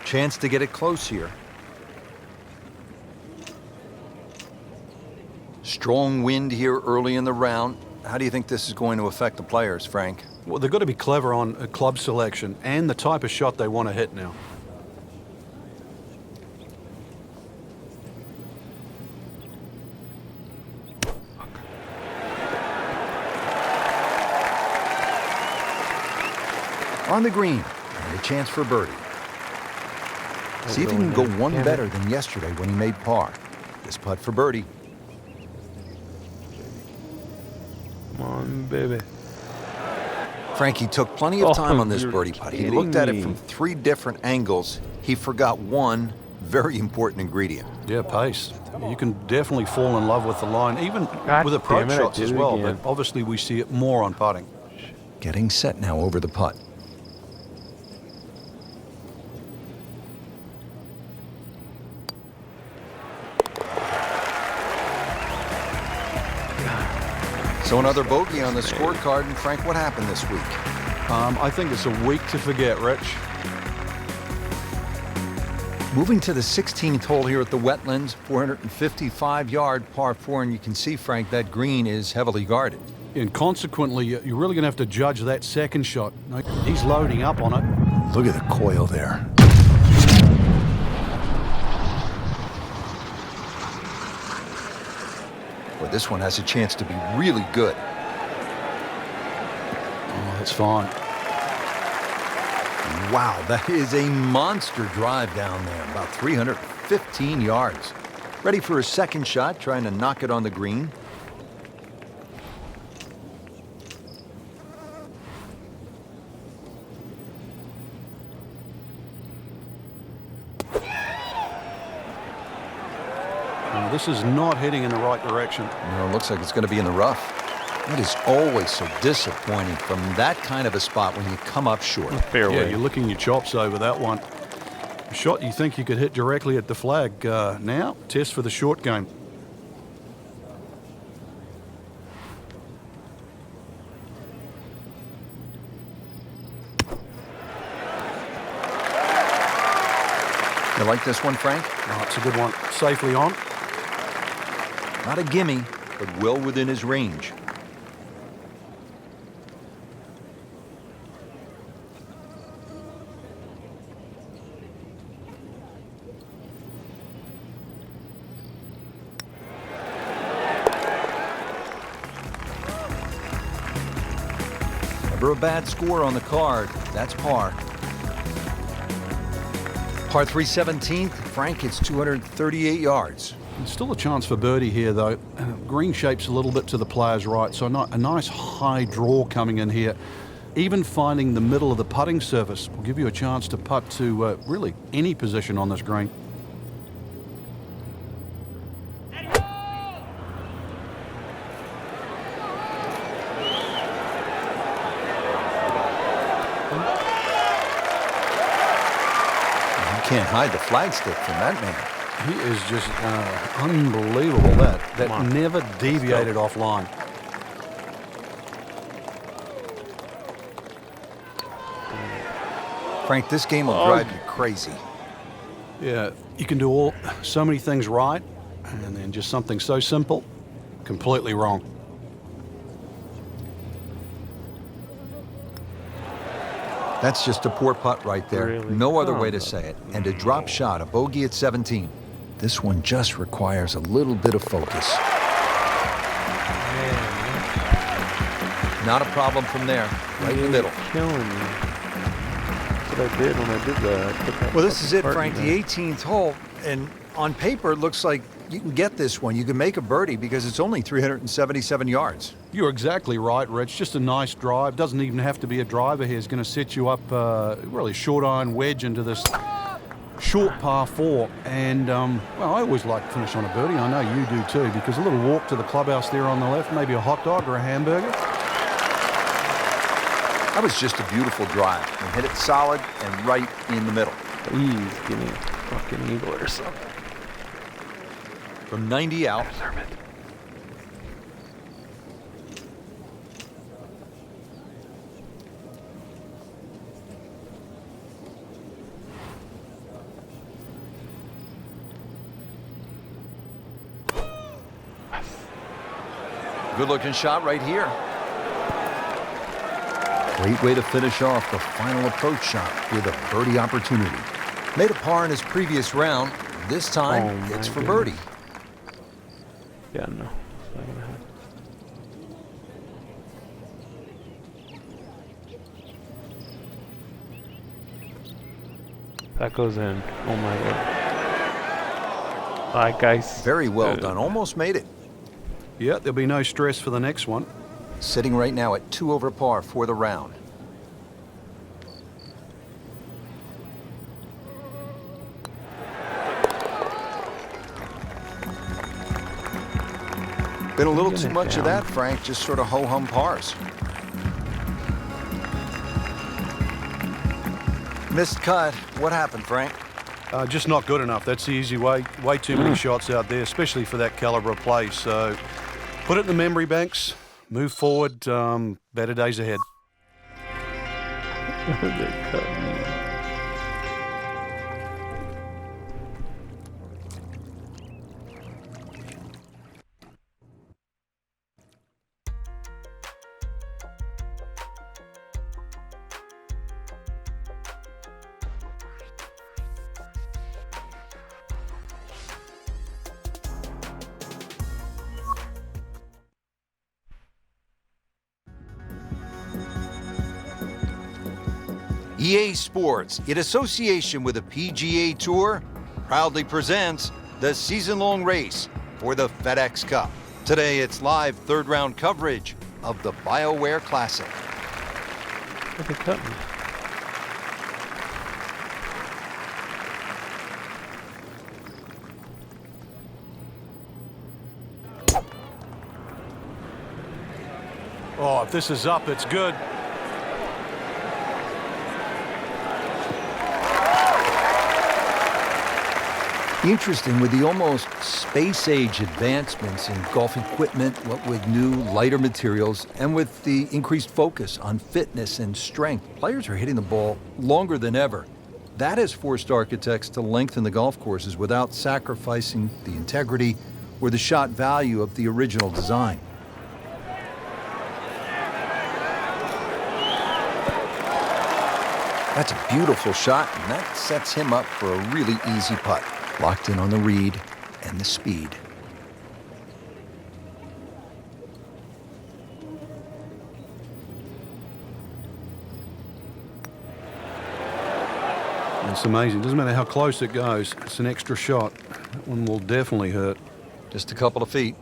Chance to get it close here. Strong wind here early in the round. How do you think this is going to affect the players, Frank? Well, they've got to be clever on a club selection and the type of shot they want to hit now. On the green, and a chance for birdie. See if he can go one better than yesterday when he made par. This putt for birdie. Come on, baby. Frankie took plenty of time on this you're birdie putt. He kidding looked at it me. from 3 different angles. He forgot one very important ingredient. Yeah, pace. You can definitely fall in love with the line, even God with approach damn it, I shots did as it well. again. But obviously we see it more on putting. Getting set now over the putt. So another bogey on the scorecard. And Frank, what happened this week? I think it's a week to forget, Rich. Moving to the 16th hole here at the Wetlands, 455-yard par 4, and you can see, Frank, that green is heavily guarded. And consequently, you're really going to have to judge that second shot. He's loading up on it. Look at the coil there. Well, this one has a chance to be really good. Oh, that's fine. Wow, that is a monster drive down there, about 315 yards. Ready for a second shot, trying to knock it on the green. This is not heading in the right direction. No, it looks like it's going to be in the rough. That is always so disappointing from that kind of a spot when you come up short. Fairway. Yeah, you're licking your chops over that one. A shot you think you could hit directly at the flag. Now, test for the short game. You like this one, Frank? Oh, it's a good one. Safely on. Not a gimme, but well within his range. Never a bad score on the card. That's par. Par 3 17th, Frank, it's 238 yards. There's still a chance for birdie here, though. Green shape's a little bit to the player's right, so a nice high draw coming in here. Even finding the middle of the putting surface will give you a chance to putt to really any position on this green. You can't hide the flagstick from that man. He is just unbelievable. That never deviated offline. Frank, this game will drive you crazy. Yeah, you can do so many things right, and then just something so simple, completely wrong. That's just a poor putt right there. Really? No other Oh, way to say it. And a drop shot, a bogey at 17. This one just requires a little bit of focus. Not a problem from there. Right in the middle. Killing me. That's what I did when I did that. I put that Well, this is it, fucking Frank, part the in 18th hole. And on paper, it looks like you can get this one. You can make a birdie because it's only 377 yards. You're exactly right, Rich. Just a nice drive. Doesn't even have to be a driver here. It's going to set you up really short iron wedge into this short par 4. And, well, I always like to finish on a birdie. I know you do too, because a little walk to the clubhouse there on the left, maybe a hot dog or a hamburger. That was just a beautiful drive. And hit it solid and right in the middle. Please give me a fucking eagle or something. From 90 out. Deserve it. Good looking shot right here. Great way to finish off the final approach shot with a birdie opportunity. Made a par in his previous round. This time, Oh, my it's for goodness. birdie. Yeah, no. It's not gonna happen. That goes in. Oh my lord. Bye, guys. Very well done. Almost made it. Yeah, there'll be no stress for the next one. Sitting right now at 2 over par for the round. Been a little too much of that, Frank. Just sort of ho-hum pars. Missed cut. What happened, Frank? Just not good enough. That's the easy way. Way too many shots out there, especially for that caliber of play. So put it in the memory banks, move forward, better days ahead. They cut me. EA Sports, in association with the PGA Tour, proudly presents the season-long race for the FedEx Cup. Today, it's live third-round coverage of the BioWare Classic. They cut me. Oh, if this is up, it's good. Interesting, with the almost space-age advancements in golf equipment, what with new, lighter materials, and with the increased focus on fitness and strength, players are hitting the ball longer than ever. That has forced architects to lengthen the golf courses without sacrificing the integrity or the shot value of the original design. That's a beautiful shot, and that sets him up for a really easy putt. Locked in on the read and the speed. It's amazing. Doesn't matter how close it goes. It's an extra shot. That one will definitely hurt. Just a couple of feet.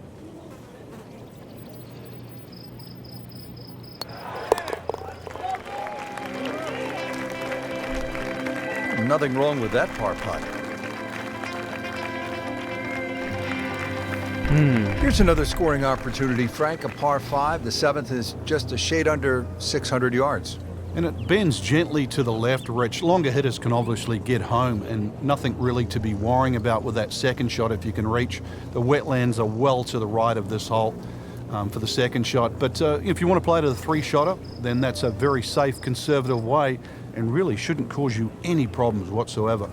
Nothing wrong with that par putt. Here's another scoring opportunity, Frank. A par 5. The 7th is just a shade under 600 yards. And it bends gently to the left, Rich. Longer hitters can obviously get home, and nothing really to be worrying about with that second shot if you can reach. The wetlands are well to the right of this hole for the second shot. But if you want to play to the 3-shotter, then that's a very safe, conservative way and really shouldn't cause you any problems whatsoever.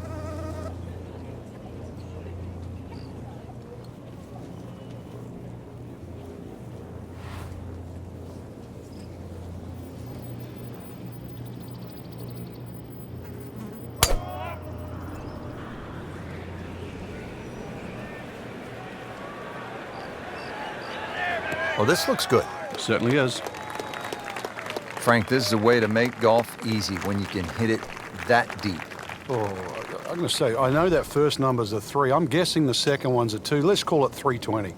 Well, this looks good. Certainly is. Frank, this is a way to make golf easy when you can hit it that deep. Oh, I'm going to say, I know that first number's a 3. I'm guessing the second one's a 2. Let's call it 320.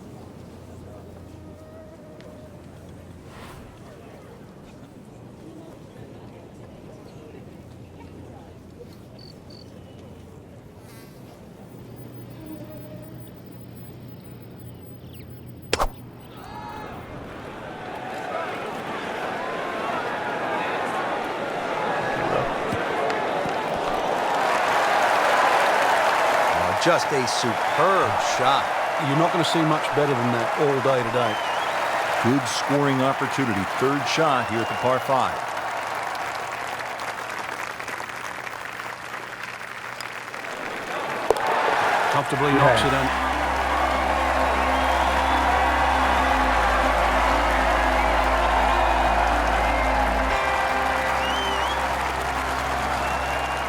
Just a superb shot. You're not going to see much better than that all day today. Good scoring opportunity. Third shot here at the par 5. Comfortably knocks it in.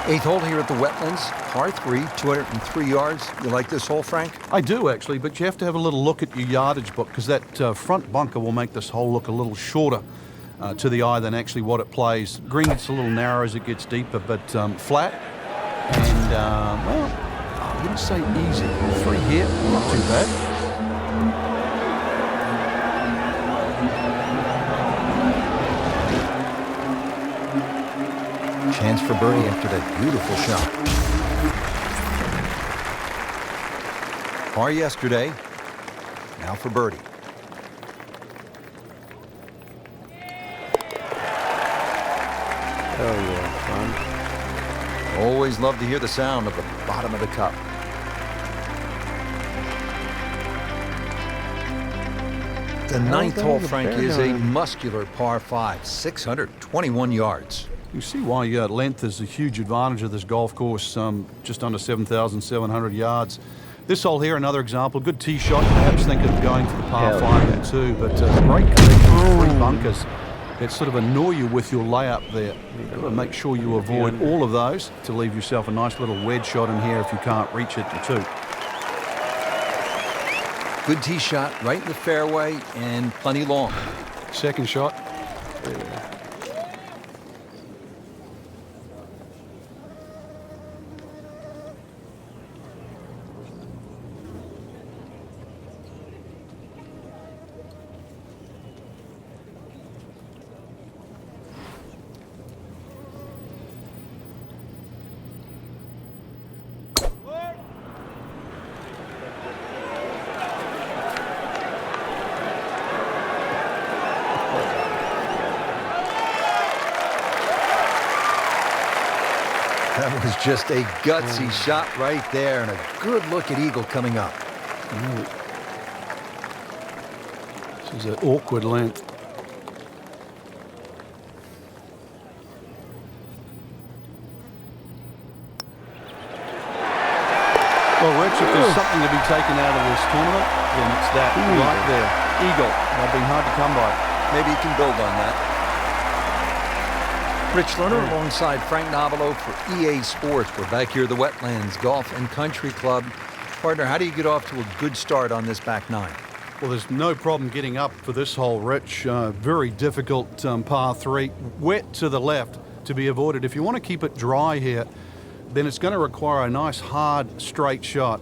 Eighth hole here at the Wetlands, par 3, 203 yards. You like this hole, Frank? I do, actually, but you have to have a little look at your yardage book because that front bunker will make this hole look a little shorter to the eye than actually what it plays. Green gets a little narrow as it gets deeper, but flat and, well, I wouldn't say easy. 3 here, not too bad. Chance for birdie after that beautiful shot. Par yesterday, now for birdie. Always love to hear the sound of the bottom of the cup. The ninth hole, Frank, is a muscular par 5, 621 yards. You see why length is a huge advantage of this golf course, just under 7,700 yards. This hole here, another example, good tee shot, perhaps think of going to the par 5 and 2, but great connection with 3 bunkers that sort of annoy you with your layup there. You've got to make sure you avoid all of those to leave yourself a nice little wedge shot in here if you can't reach it to 2. Good tee shot, right in the fairway, and plenty long. Second shot. That was just a gutsy shot right there, and a good look at eagle coming up. This is an awkward length. Well, Rich, if there's something to be taken out of this tournament, then it's that right there. Eagle. They've been hard to come by. Maybe you can build on that. Rich Lerner alongside Frank Nobilo for EA Sports. We're back here at the Wetlands Golf and Country Club. Partner, how do you get off to a good start on this back 9? Well, there's no problem getting up for this hole, Rich. Very difficult par 3. Wet to the left to be avoided. If you want to keep it dry here, then it's going to require a nice, hard, straight shot.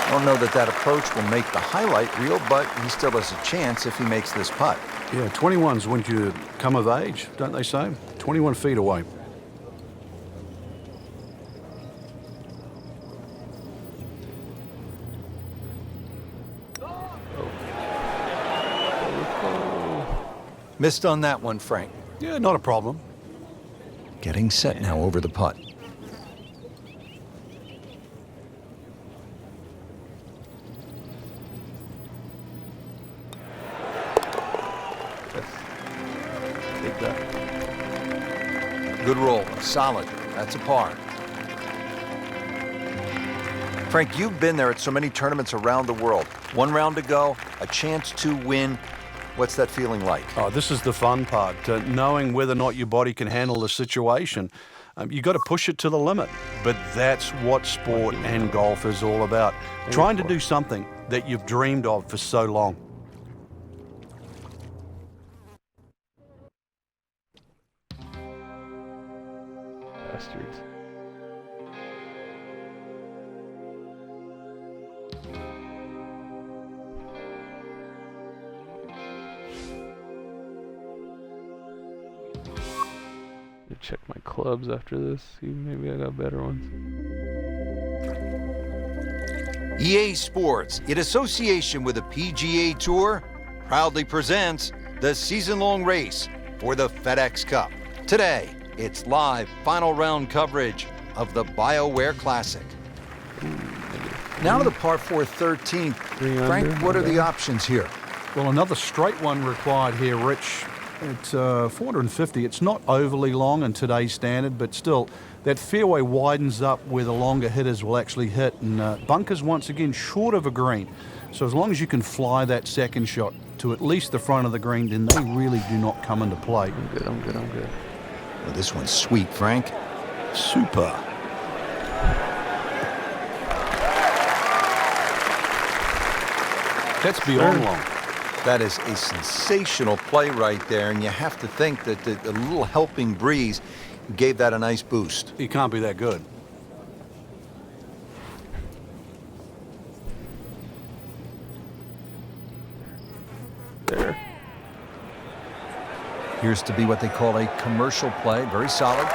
I don't know that that approach will make the highlight reel, but he still has a chance if he makes this putt. Yeah, 21's when you come of age, don't they say? 21 feet away. Missed on that one, Frank. Yeah, not a problem. Getting set now over the putt. Good roll, solid. That's a par. Frank, you've been there at so many tournaments around the world. 1 round to go, a chance to win. What's that feeling like? Oh, this is the fun part, knowing whether or not your body can handle the situation. You've got to push it to the limit. But that's what sport and golf is all about. Trying to do something that you've dreamed of for so long. Bastards. Check my clubs after this. See, maybe I got better ones. EA Sports, in association with the PGA Tour, proudly presents the season-long race for the FedEx Cup. Today, it's live final round coverage of the BioWare Classic. Now to the par 4 13th. Frank, what are the options here? Well, another straight one required here, Rich. At 450, it's not overly long in today's standard, but still, that fairway widens up where the longer hitters will actually hit. And bunkers, once again, short of a green. So as long as you can fly that second shot to at least the front of the green, then they really do not come into play. I'm good. Well, this one's sweet, Frank. Super. That's beyond long. That is a sensational play right there, and you have to think that the little helping breeze gave that a nice boost. He can't be that good. There. Appears to be what they call a commercial play. Very solid.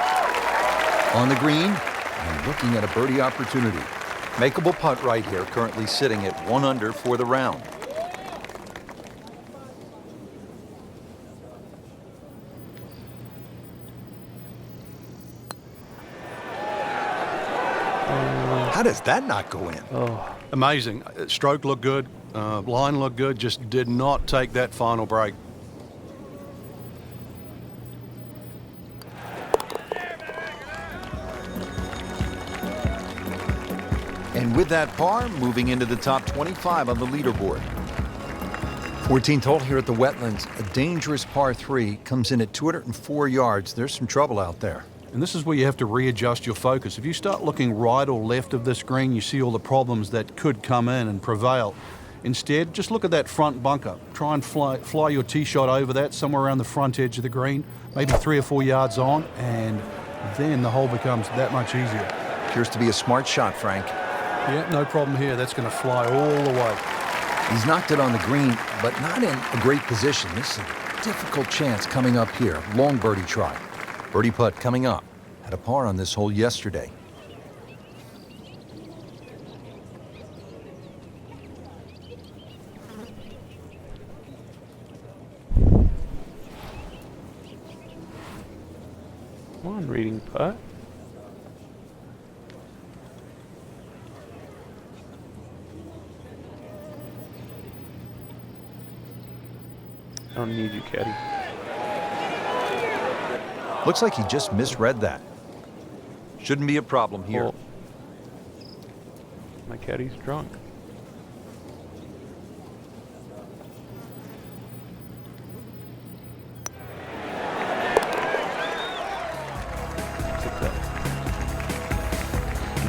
On the green and looking at a birdie opportunity. Makeable putt right here, currently sitting at 1 under for the round. How does that not go in? Oh, Amazing. Stroke looked good. Line looked good. Just did not take that final break. And with that par, moving into the top 25 on the leaderboard. 14th hole here at the Wetlands. A dangerous par 3 comes in at 204 yards. There's some trouble out there. And this is where you have to readjust your focus. If you start looking right or left of this green, you see all the problems that could come in and prevail. Instead, just look at that front bunker. Try and fly your tee shot over that, somewhere around the front edge of the green, maybe 3 or 4 yards on, and then the hole becomes that much easier. Appears to be a smart shot, Frank. Yeah, no problem here. That's going to fly all the way. He's knocked it on the green, but not in a great position. This is a difficult chance coming up here. Long birdie try. Birdie putt coming up. Had a par on this hole yesterday. come on, reading putt. I don't need you, caddy. Looks like he just misread that. Shouldn't be a problem here. Oh. My caddy's drunk. Took that.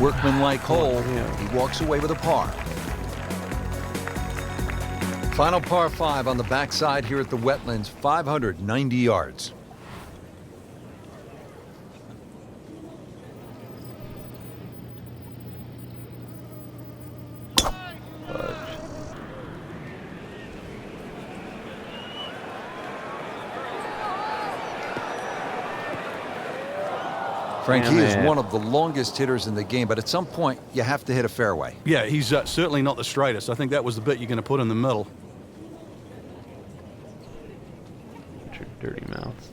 Workmanlike hole. Yeah. He walks away with a par. Final par 5 on the backside here at the Wetlands, 590 yards. Frank, he is one of the longest hitters in the game, but at some point, you have to hit a fairway. Yeah, he's certainly not the straightest. I think that was the bit you're going to put in the middle. Your dirty mouths.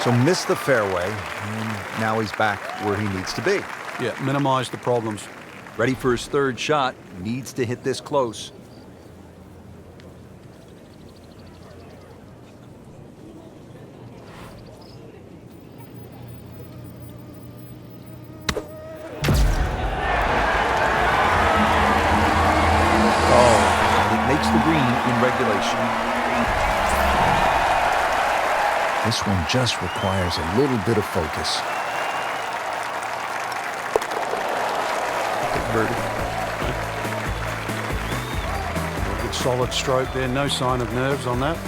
So missed the fairway, and now he's back where he needs to be. Yeah, minimize the problems. Ready for his third shot, needs to hit this close. Oh, it makes the green in regulation. This one just requires a little bit of focus. Birdie. Good solid stroke there. No sign of nerves on that.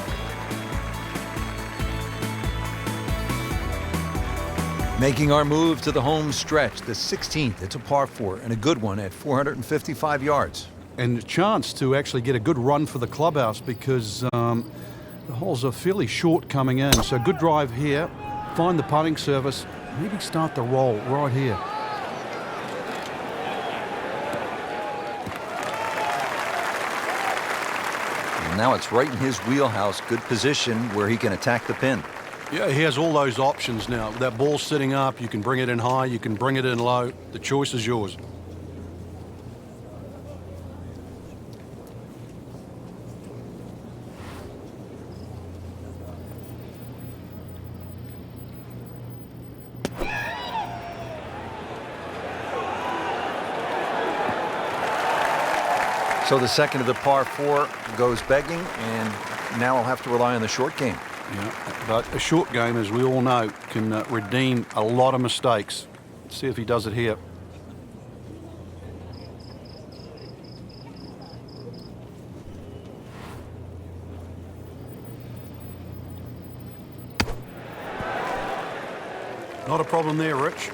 Making our move to the home stretch, the 16th. It's a par 4 and a good one at 455 yards. And a chance to actually get a good run for the clubhouse because the holes are fairly short coming in. So good drive here. Find the putting surface. Maybe start the roll right here. And now it's right in his wheelhouse. Good position where he can attack the pin. Yeah, he has all those options now. That ball's sitting up. You can bring it in high. You can bring it in low. The choice is yours. So the second of the par 4 goes begging, and now I'll have to rely on the short game. Yeah, but a short game, as we all know, can redeem a lot of mistakes. Let's see if he does it here. Not a problem there, Rich.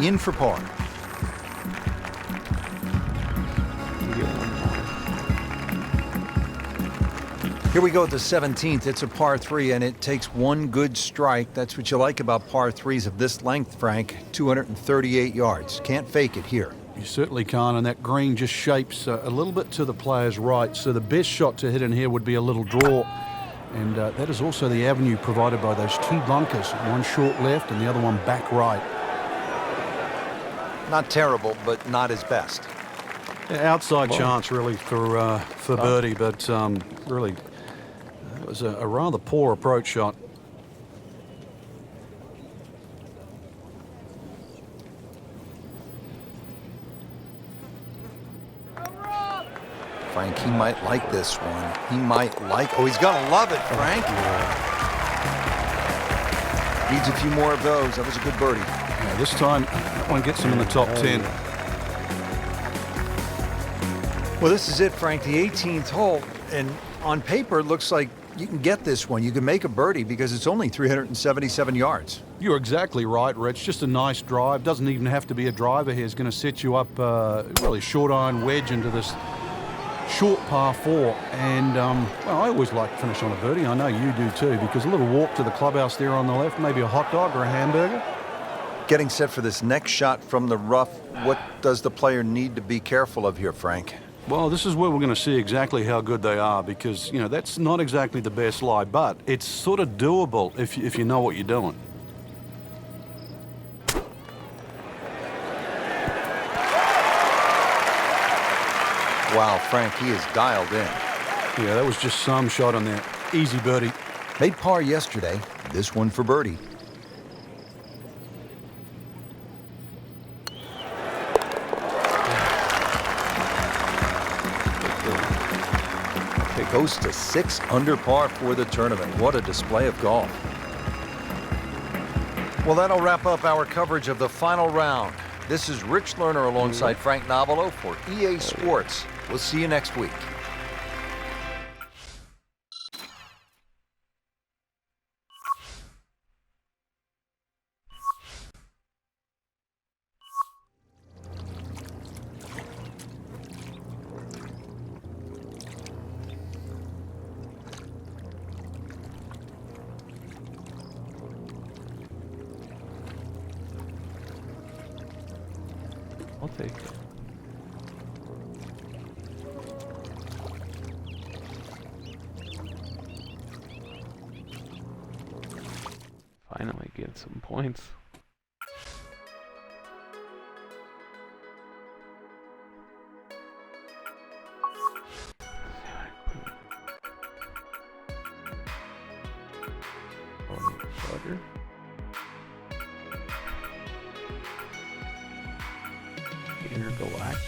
In for par. Here we go at the 17th. It's a par 3, and it takes one good strike. That's what you like about par 3s of this length, Frank. 238 yards. Can't fake it here. You certainly can't, and that green just shapes a little bit to the player's right. So the best shot to hit in here would be a little draw. And that is also the avenue provided by those two bunkers. One short left and the other one back right. Not terrible, but not his best. Yeah, outside chance, really, for birdie, but really, it was a rather poor approach shot. Frank, he might like this one. He might like... Oh, he's gonna love it, Frank. Needs a few more of those. That was a good birdie. Yeah, this time, that one gets him in the top 10. Well, this is it, Frank, the 18th hole. And on paper, it looks like you can get this one. You can make a birdie because it's only 377 yards. You're exactly right, Rich. Just a nice drive. Doesn't even have to be a driver here. It's going to set you up really short iron wedge into this short par 4. And, well, I always like to finish on a birdie. I know you do too, because a little walk to the clubhouse there on the left, maybe a hot dog or a hamburger. Getting set for this next shot from the rough, what does the player need to be careful of here, Frank? Well, this is where we're going to see exactly how good they are because, you know, that's not exactly the best lie, but it's sort of doable if you know what you're doing. Wow, Frank, he is dialed in. Yeah, that was just some shot on there. Easy birdie. Made par yesterday. This one for birdie. It goes to 6 under par for the tournament. What a display of golf. Well, that'll wrap up our coverage of the final round. This is Rich Lerner alongside Frank Nobilo for EA Sports. We'll see you next week. I'll take it. Finally get some points. Butter. Intergalactic.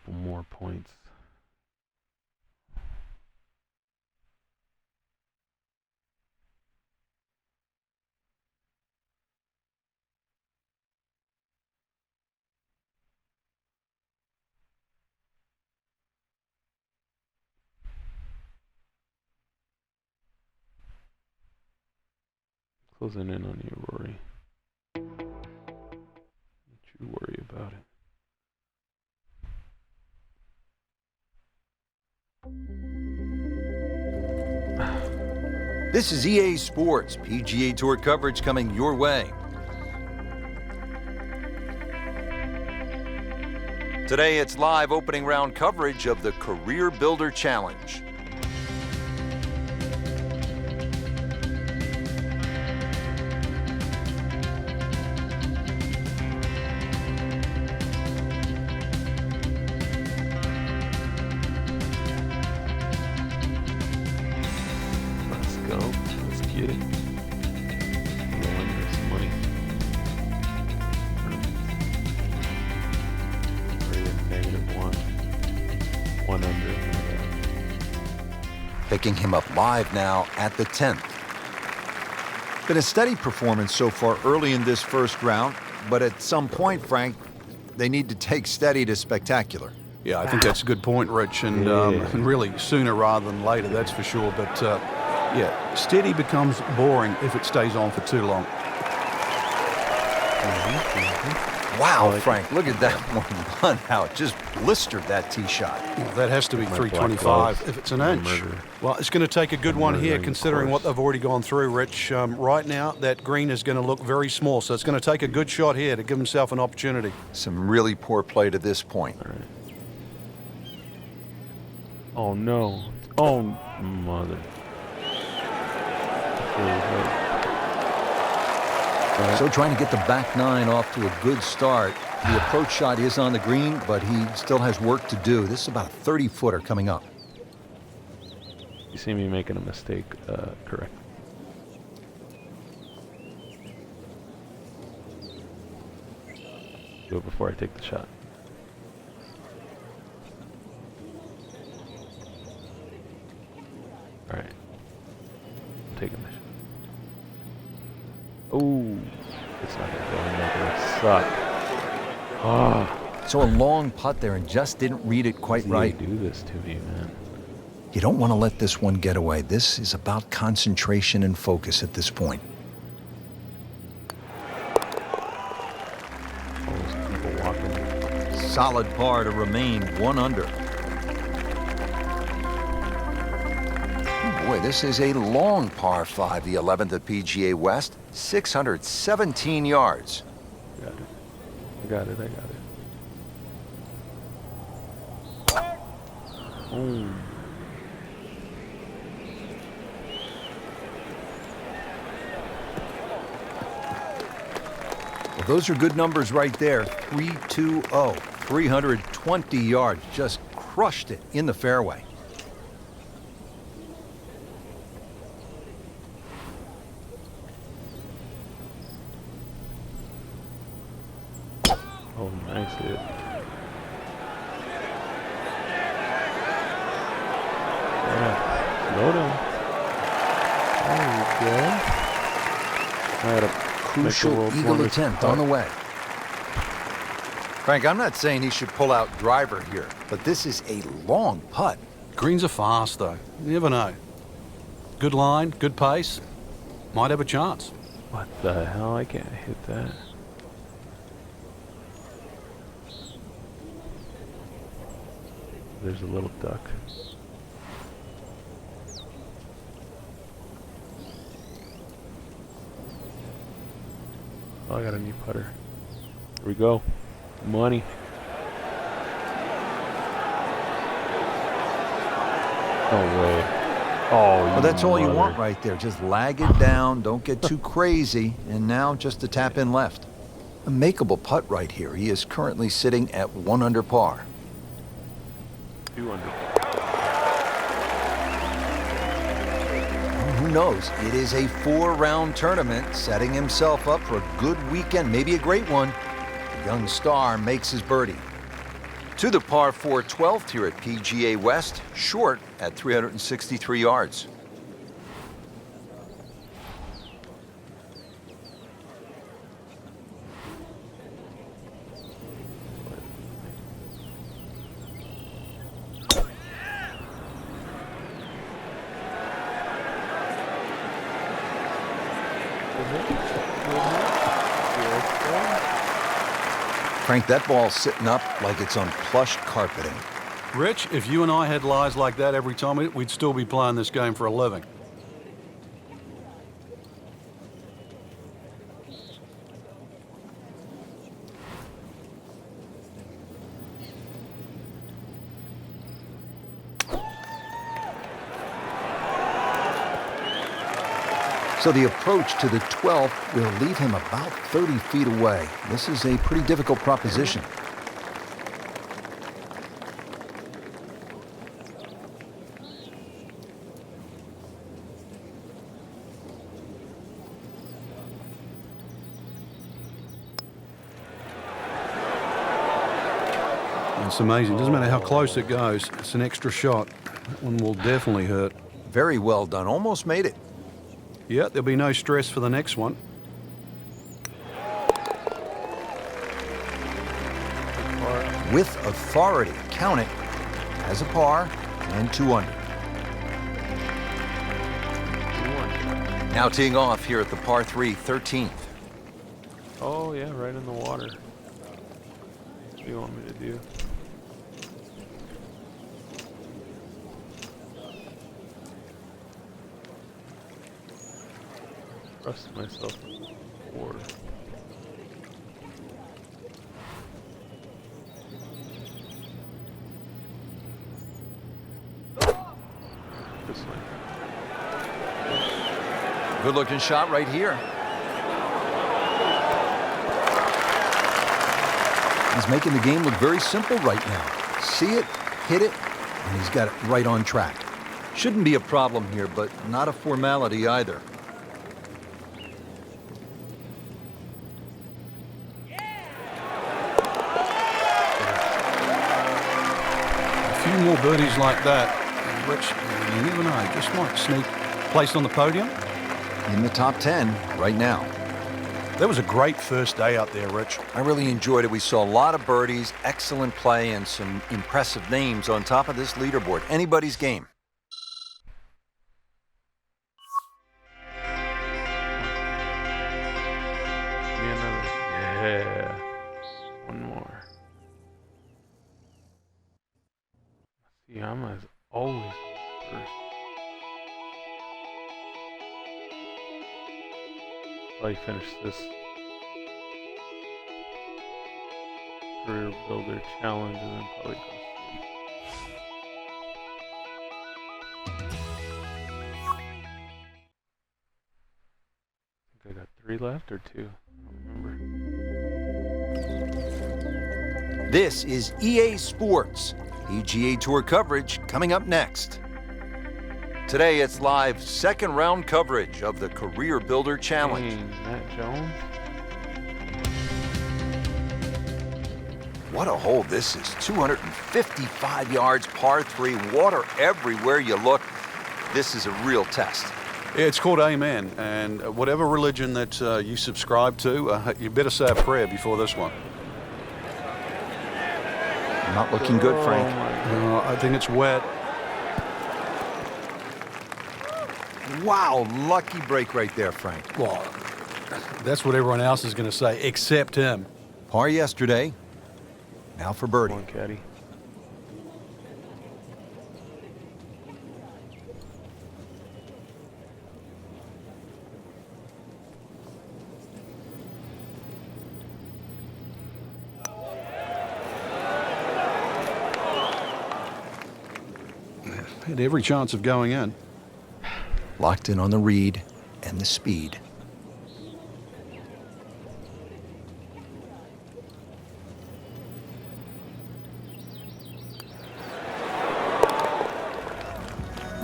couple more points. Closing in on you, Rory. Don't you worry about it. This is EA Sports, PGA Tour coverage coming your way. Today it's live opening round coverage of the Career Builder Challenge. Let's go. Let's get it. Go win this money. Already at -1. 1 under. Picking him up live now at the 10th. Been a steady performance so far early in this first round, but at some point, Frank, they need to take steady to spectacular. Yeah, I think that's a good point, Rich, and really sooner rather than later, that's for sure. But yeah, steady becomes boring if it stays on for too long. Wow, Frank, look at that one out. Just blistered that tee shot. Well, that has to be My 325 black if it's an inch. murder. Well, it's going to take a good one here, murdering considering what course. they've already gone through, Rich. Right now, that green is going to look very small, so it's going to take a good shot here to give himself an opportunity. Some really poor play to this point. All right. Oh no. Oh mother. So trying to get the back nine off to a good start. The approach shot is on the green, but he still has work to do. This is about a 30-footer coming up. You see me making a mistake, correct. Do it before I take the shot. Alright. I'm taking the shot. Oh, it's not gonna go in there, but it sucked. Oh, So a long putt there and just didn't read it quite right. do this to me, man. You don't want to let this one get away. This is about concentration and focus at this point. All those people walking. Solid par to remain 1 under. Oh boy, this is a long par 5, the 11th at PGA West, 617 yards. Got it. I got it. Oh. Well, those are good numbers right there. 320, 320 yards. Just crushed it in the fairway. Oh, nice hit. Yeah. Slow down. There you go. I had a Crucial eagle attempt on the way. Frank, I'm not saying he should pull out driver here, but this is a long putt. Greens are fast, though. You never know. Good line, good pace. Might have a chance. What the hell? I can't hit that. There's a little duck. Oh, I got a new putter. Here we go. Money. No way. Oh, Well, that's all you want right there. Just lag it down, don't get too crazy, and now just to tap in left. A makeable putt right here. He is currently sitting at 1 under par. 2 under. Who knows? It is a 4-round tournament, setting himself up for a good weekend, maybe a great one. The young star makes his birdie. To the par 4 12th here at PGA West, short at 363 yards. Frank, that ball's sitting up like it's on plush carpeting. Rich, if you and I had lies like that every time, we'd still be playing this game for a living. So the approach to the 12th will leave him about 30 feet away. This is a pretty difficult proposition. It's amazing. Doesn't matter how close it goes. It's an extra shot. That one will definitely hurt. Very well done. Almost made it. Yeah, there'll be no stress for the next one. With authority, count it as a par and 2 under. Now teeing off here at the par 3 13th. Oh yeah, right in the water. What do you want me to do? Rest myself in the water. This way. Good looking shot right here. He's making the game look very simple right now. See it, hit it, and he's got it right on track. Shouldn't be a problem here, but not a formality either. A few more birdies like that, Rich, you never know, just might sneak place on the podium. In the top 10 right now. That was a great first day out there, Rich. I really enjoyed it. We saw a lot of birdies, excellent play, and some impressive names on top of this leaderboard. Anybody's game. Yeah. One more. See, I'm as always first. Probably finish this career builder challenge and then probably go sleep. I think I got 3 left or 2. I don't remember. This is EA Sports. PGA Tour coverage coming up next. Today it's live second round coverage of the Career Builder Challenge. Dang, Matt Jones. What a hole this is. 255 yards, par 3, water everywhere you look. This is a real test. Yeah, it's called Amen, and whatever religion that you subscribe to, you better say a prayer before this one. Not looking good, Frank. I think it's wet. Wow, lucky break right there, Frank. Well, that's what everyone else is going to say, except him. Par yesterday. Now for birdie. Come on, caddy. Had every chance of going in. Locked in on the read and the speed.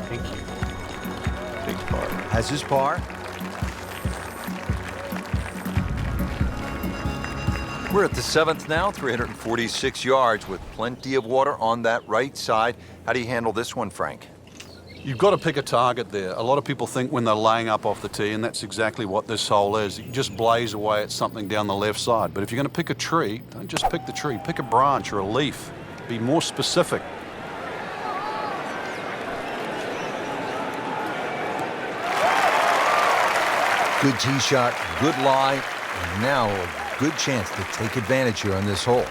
Thank you. Big par. Has his par. We're at the 7th now, 346 yards with plenty plenty of water on that right side. How do you handle this one, Frank? You've got to pick a target there. A lot of people think when they're laying up off the tee, and that's exactly what this hole is. You just blaze away at something down the left side. But if you're going to pick a tree, don't just pick the tree. Pick a branch or a leaf. Be more specific. Good tee shot, good lie, and now a good chance to take advantage here on this hole.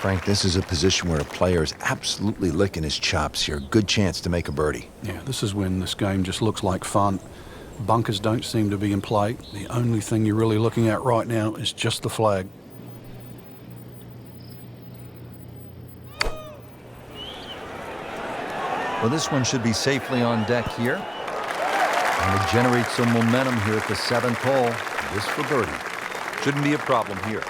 Frank, this is a position where a player is absolutely licking his chops here. Good chance to make a birdie. Yeah, this is when this game just looks like fun. Bunkers don't seem to be in play. The only thing you're really looking at right now is just the flag. Well, this one should be safely on deck here. And to generate some momentum here at the 7th hole. This for birdie. Shouldn't be a problem here.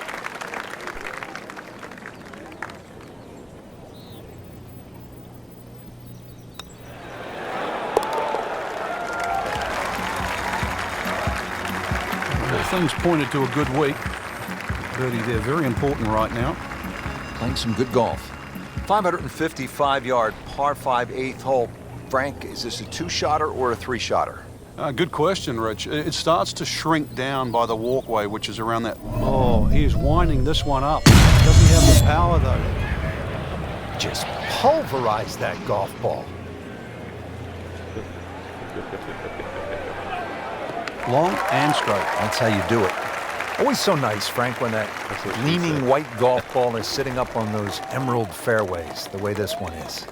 Things pointed to a good week. Birdie there, very important right now. Playing some good golf. 555-yard par 5 8th hole. Frank, is this a 2-shotter or a 3-shotter? Good question, Rich. It starts to shrink down by the walkway, which is around that. Oh, he is winding this one up. Doesn't have the power, though. Just pulverize that golf ball. Long and straight. That's how you do it. Always so nice, Frank, when that gleaming white golf ball is sitting up on those emerald fairways, the way this one is.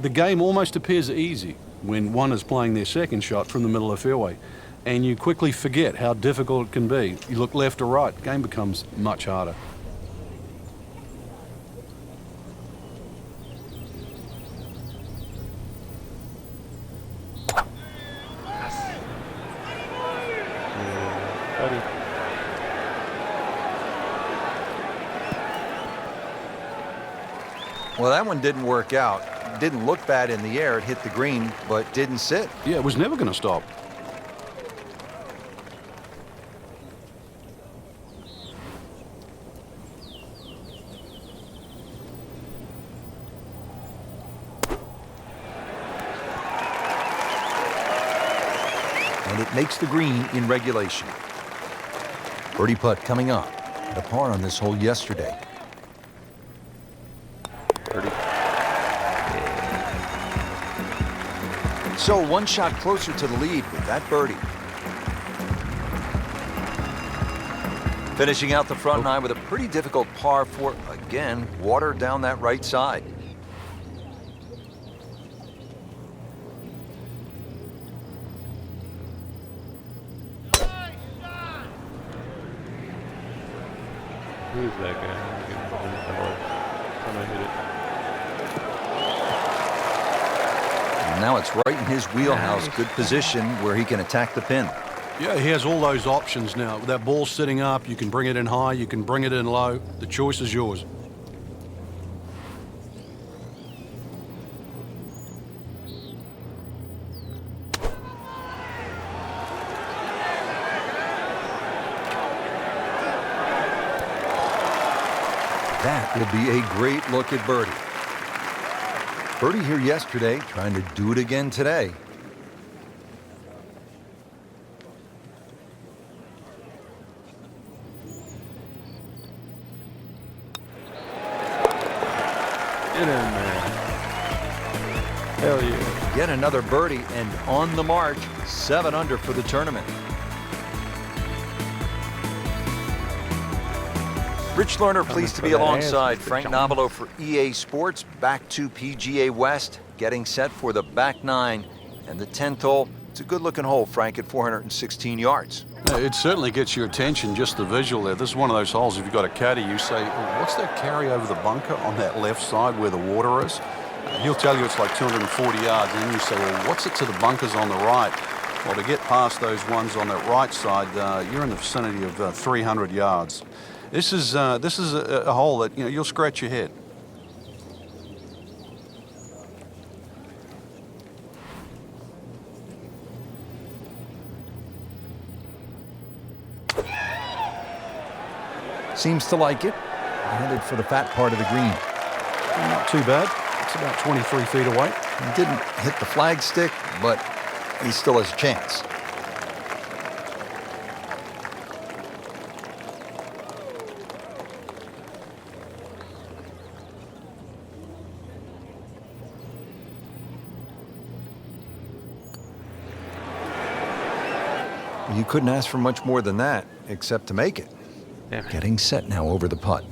The game almost appears easy when one is playing their second shot from the middle of the fairway, and you quickly forget how difficult it can be. You look left or right, the game becomes much harder. Well, that one didn't work out. It didn't look bad in the air. It hit the green, but didn't sit. Yeah, it was never going to stop. And it makes the green in regulation. Birdie putt coming up. The par on this hole yesterday. So 1 shot closer to the lead with that birdie. Finishing out the front 9 with a pretty difficult par 4. Again, water down that right side. Who's that guy? And now it's right in his wheelhouse. Good position where he can attack the pin. Yeah, he has all those options now. With that ball sitting up, you can bring it in high, you can bring it in low. The choice is yours. That will be a great look at birdie. Birdie here yesterday, trying to do it again today. Get in there. Hell yeah. Yet another birdie and on the march, 7 under for the tournament. Rich Lerner pleased to be alongside Frank Nobilo for EA Sports. Back to PGA West, getting set for the back 9 and the 10th hole. It's a good-looking hole, Frank, at 416 yards. It certainly gets your attention, just the visual there. This is one of those holes, if you've got a caddy, you say, oh, what's that carry over the bunker on that left side where the water is? He'll tell you it's like 240 yards, and then you say, well, what's it to the bunkers on the right? Well, to get past those ones on that right side, you're in the vicinity of 300 yards. This is a hole that, you'll scratch your head. Seems to like it. Headed for the fat part of the green. Not too bad. It's about 23 feet away. He didn't hit the flagstick, but he still has a chance. You couldn't ask for much more than that, except to make it. Damn it. Getting set now over the putt.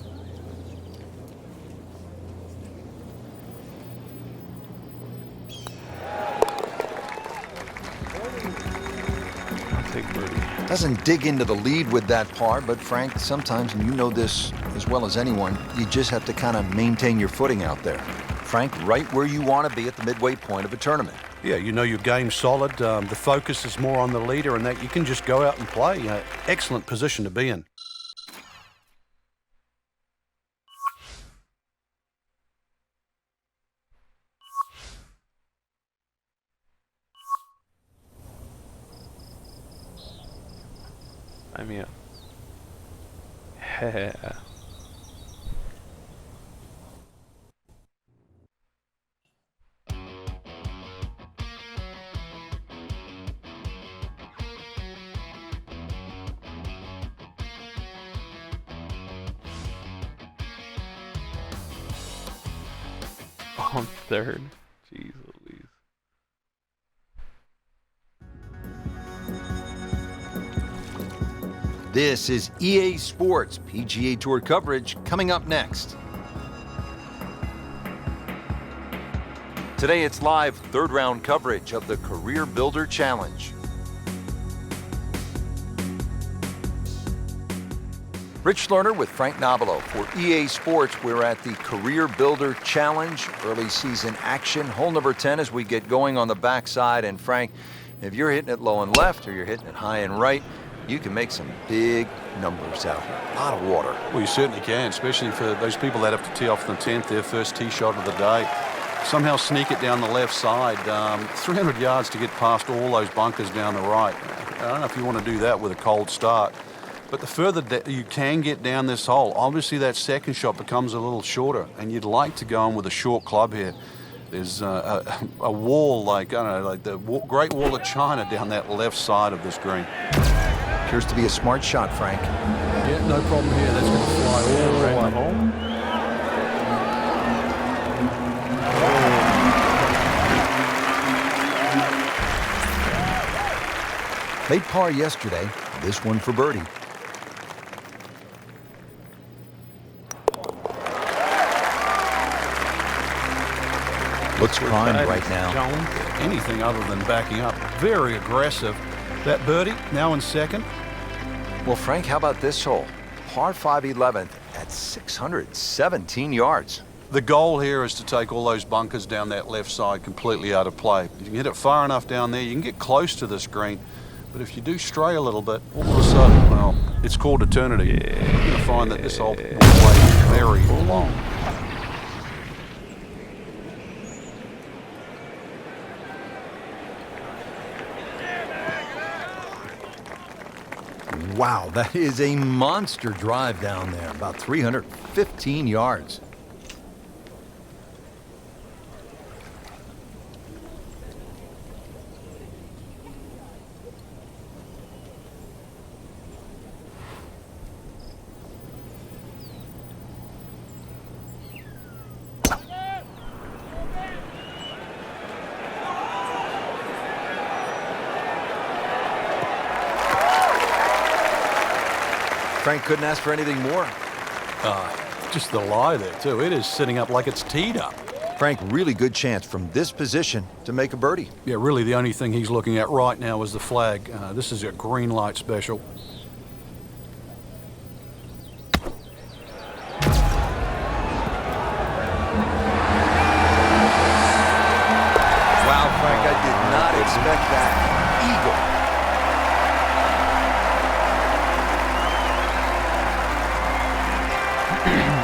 I'll take birdie. Doesn't dig into the lead with that par, but Frank, sometimes, and you know this as well as anyone, you just have to kind of maintain your footing out there. Frank, right where you want to be at the midway point of a tournament. Yeah, you know your game's solid. The focus is more on the leader and that you can just go out and play. Excellent position to be in. Sign me up. Yeah. On third. Jeez Louise. This is EA Sports PGA Tour coverage coming up next. Today it's live third round coverage of the Career Builder Challenge. Rich Lerner with Frank Nobilo for EA Sports. We're at the Career Builder Challenge, early season action. Hole number 10 as we get going on the backside. And Frank, if you're hitting it low and left or you're hitting it high and right, you can make some big numbers out here. A lot of water. Well, you certainly can, especially for those people that have to tee off the 10th, their first tee shot of the day. Somehow sneak it down the left side. 300 yards to get past all those bunkers down the right. I don't know if you want to do that with a cold start. But the further that you can get down this hole, obviously that second shot becomes a little shorter, and you'd like to go in with a short club here. There's a wall, like, I don't know, like the Great Wall of China down that left side of this green. Appears to be a smart shot, Frank. Yeah, no problem here. That's going to fly all the way. Home. Made par yesterday. This one for birdie. Looks primed right now. Jones. Anything other than backing up. Very aggressive. That birdie, now in second. Well, Frank, how about this hole? Par 5 11th at 617 yards. The goal here is to take all those bunkers down that left side completely out of play. You can hit it far enough down there, you can get close to this green. But if you do stray a little bit, all of a sudden, well, it's called eternity. You're going to find that this hole will play very long. Wow, that is a monster drive down there, about 315 yards. Frank couldn't ask for anything more. Just the lie there, too. It is sitting up like it's teed up. Frank, really good chance from this position to make a birdie. Yeah, really the only thing he's looking at right now is the flag. This is a green light special. Wow, Frank, I did not expect that. Eagle.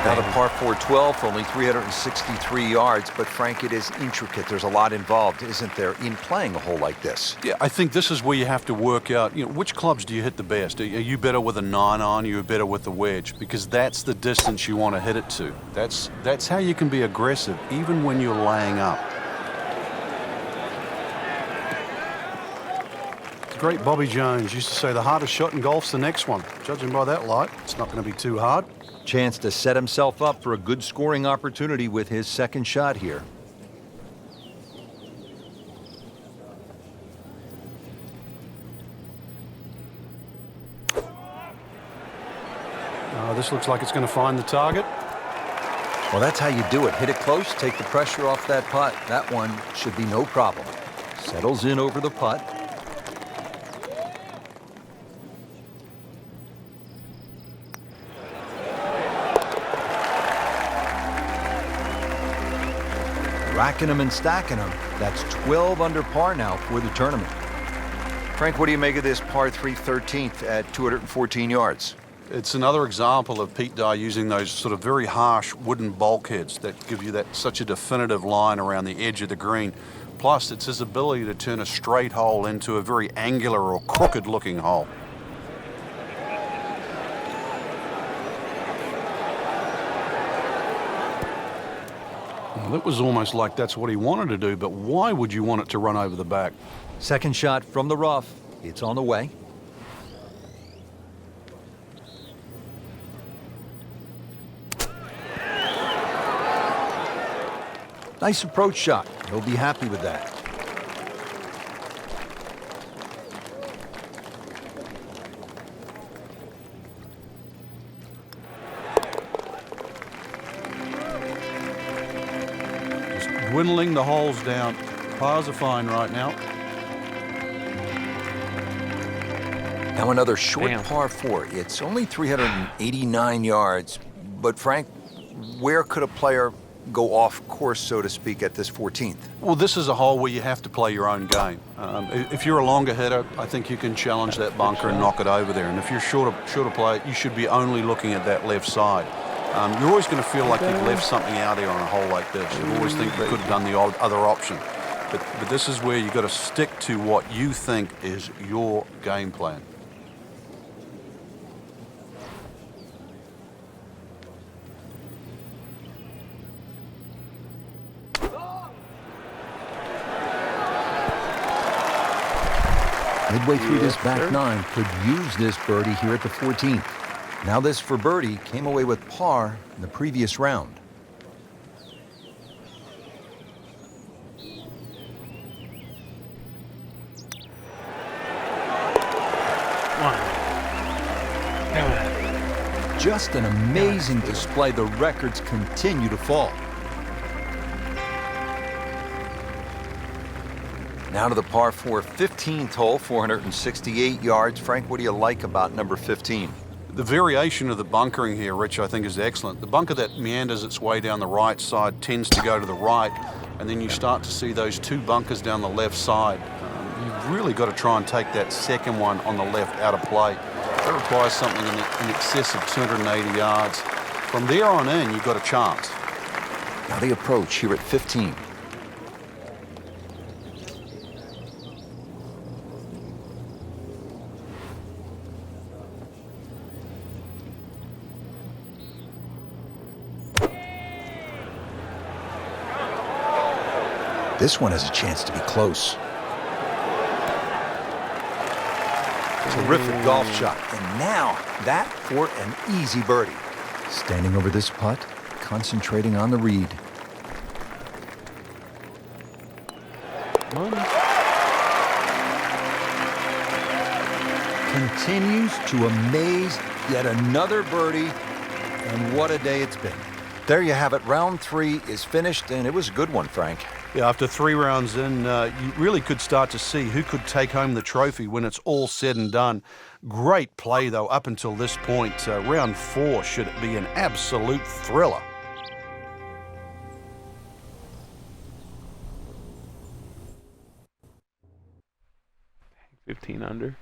Now the par 4 12 for only 363 yards, but Frank, it is intricate. There's a lot involved, isn't there, in playing a hole like this? Yeah, I think this is where you have to work out, which clubs do you hit the best? Are you better with a 9-iron? Are you better with the wedge? Because that's the distance you want to hit it to. That's how you can be aggressive, even when you're laying up. The great Bobby Jones used to say the hardest shot in golf's the next one. Judging by that light, it's not going to be too hard. Chance to set himself up for a good scoring opportunity with his second shot here. This looks like it's going to find the target. Well, that's how you do it. Hit it close, take the pressure off that putt. That one should be no problem. Settles in over the putt. Racking them and stacking them. That's 12 under par now for the tournament. Frank, what do you make of this par 3 13th at 214 yards? It's another example of Pete Dye using those sort of very harsh wooden bulkheads that give you that such a definitive line around the edge of the green. Plus, it's his ability to turn a straight hole into a very angular or crooked looking hole. Well, it was almost like that's what he wanted to do, but why would you want it to run over the back? Second shot from the rough. It's on the way. Nice approach shot. He'll be happy with that. Just dwindling the holes down. Pars are fine right now. Now another short Damn. par 4. It's only 389 yards. But Frank, where could a player go off course, so to speak, at this 14th? Well, this is a hole where you have to play your own game. If you're a longer hitter, I think you can challenge that bunker and knock it over there. And if you're shorter player, you should be only looking at that left side. You're always going to feel like you've left something out here on a hole like this. You always think you could have done the other option. But this is where you've got to stick to what you think is your game plan. Midway through this back nine, could use this birdie here at the 14th. Now this for birdie came away with par in the previous round. Just an amazing display. The records continue to fall. Now to the par 4 15th hole, 468 yards. Frank, what do you like about number 15? The variation of the bunkering here, Rich, I think is excellent. The bunker that meanders its way down the right side tends to go to the right, and then you start to see those two bunkers down the left side. You've really got to try and take that second one on the left out of play. That requires something in excess of 280 yards. From there on in, you've got a chance. Now the approach here at 15. This one has a chance to be close. Terrific golf shot. And now that for an easy birdie. Standing over this putt, concentrating on the read. Continues to amaze. Yet another birdie. And what a day it's been. There you have it. Round 3 is finished, and it was a good one, Frank. Yeah, after 3 rounds in, you really could start to see who could take home the trophy when it's all said and done. Great play, though, up until this point. Round 4 should be an absolute thriller. 15 under.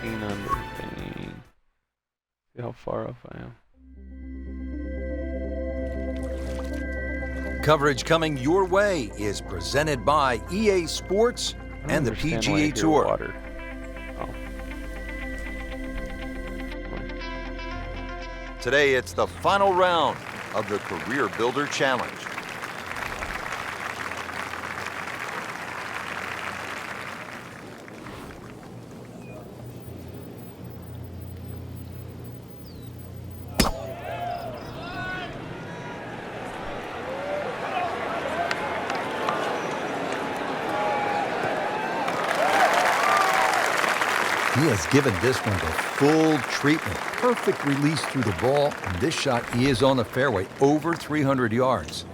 16 under. Dang. See how far off I am. Coverage coming your way is presented by EA Sports I don't and the understand why I PGA hear Tour. Water. Oh. Today, it's the final round of the Career Builder Challenge. He has given this one the full treatment. Perfect release through the ball, and this shot is on the fairway, over 300 yards.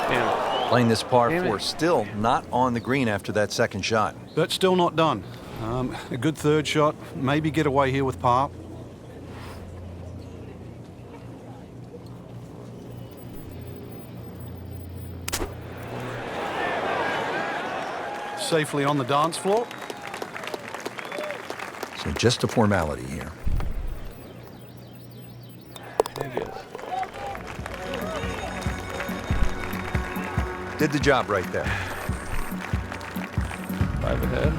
Damn it. Playing this par Damn it. 4, still not on the green after that second shot. But still not done. A good third shot, maybe get away here with par. Safely on the dance floor. So just a formality here. I guess. Did the job right there. 5 ahead.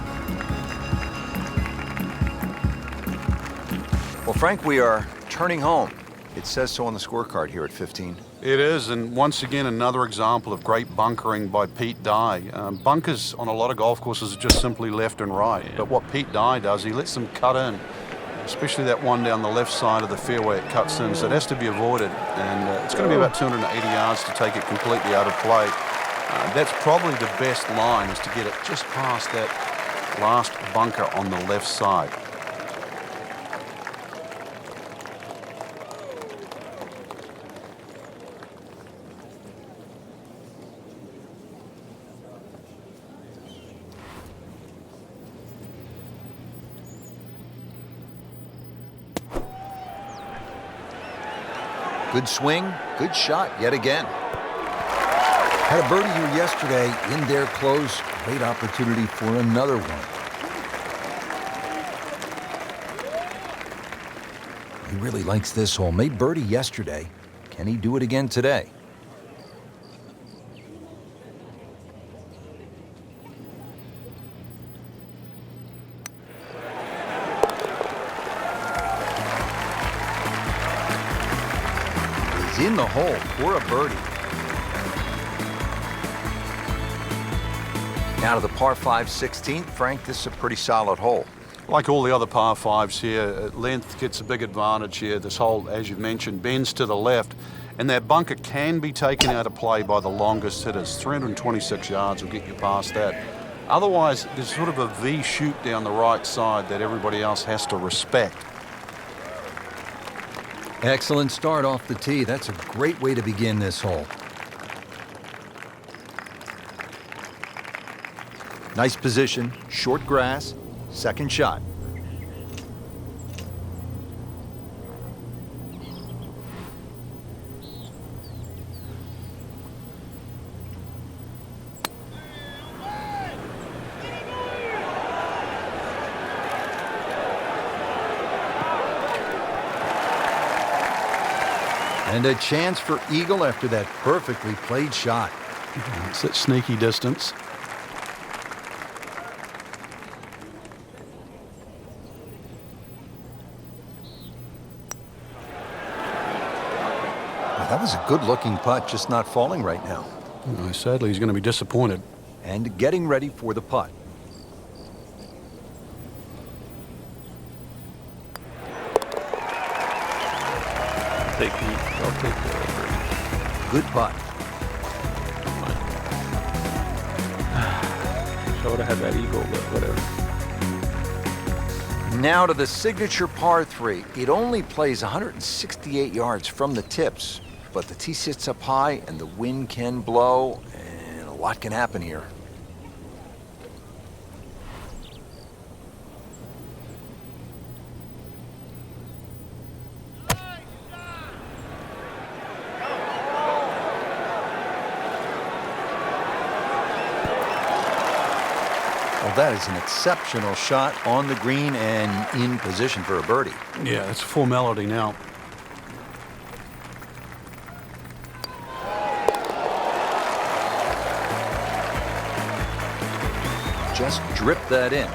Well, Frank, we are turning home. It says so on the scorecard here at 15. It is, and once again, another example of great bunkering by Pete Dye. Bunkers on a lot of golf courses are just simply left and right, but what Pete Dye does, he lets them cut in, especially that one down the left side of the fairway it cuts in, so it has to be avoided, and it's going to be about 280 yards to take it completely out of play. That's probably the best line, is to get it just past that last bunker on the left side. Good swing, good shot yet again. Had a birdie here yesterday in their close. Great opportunity for another one. He really likes this hole. Made birdie yesterday. Can he do it again today? He's in the hole for a birdie. Now to the par 5 16th. Frank, this is a pretty solid hole. Like all the other par 5s here, length gets a big advantage here. This hole, as you've mentioned, bends to the left, and that bunker can be taken out of play by the longest hitters. 326 yards will get you past that. Otherwise, there's sort of a V shoot down the right side that everybody else has to respect. Excellent start off the tee. That's a great way to begin this hole. Nice position, short grass, second shot. And a chance for eagle after that perfectly played shot. It's that sneaky distance. That was a good-looking putt, just not falling right now. Sadly, he's going to be disappointed. And getting ready for the putt. I'll take the birdie. Good putt. Wish I would have had that eagle, but whatever. Now to the signature par 3. It only plays 168 yards from the tips, but the tee sits up high and the wind can blow, and a lot can happen here. Well, that is an exceptional shot on the green and in position for a birdie. Yeah, it's a formality now. Just drip that in.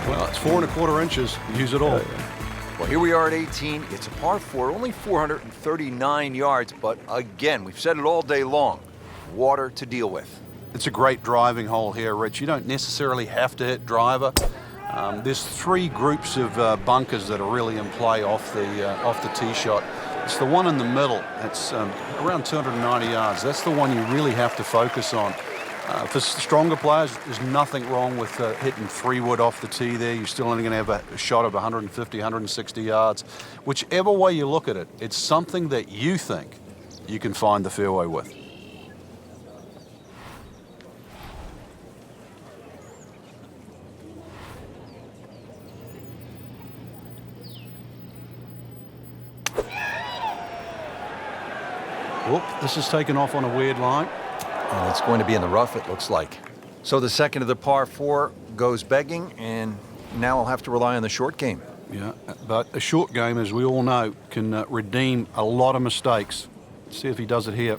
Well, it's 4 1/4 inches. Use it all. Well, here we are at 18. It's a par 4, only 439 yards, but again, we've said it all day long, water to deal with. It's a great driving hole here, Rich. You don't necessarily have to hit driver. There's 3 groups of bunkers that are really in play off the tee shot. It's the one in the middle. It's around 290 yards. That's the one you really have to focus on. For stronger players, there's nothing wrong with hitting 3-wood off the tee there. You're still only going to have a shot of 150, 160 yards. Whichever way you look at it, it's something that you think you can find the fairway with. Whoop, this is taken off on a weird line. And it's going to be in the rough, it looks like. So the second of the par 4 goes begging, and now I'll have to rely on the short game. Yeah, but a short game, as we all know, can redeem a lot of mistakes. Let's see if he does it here.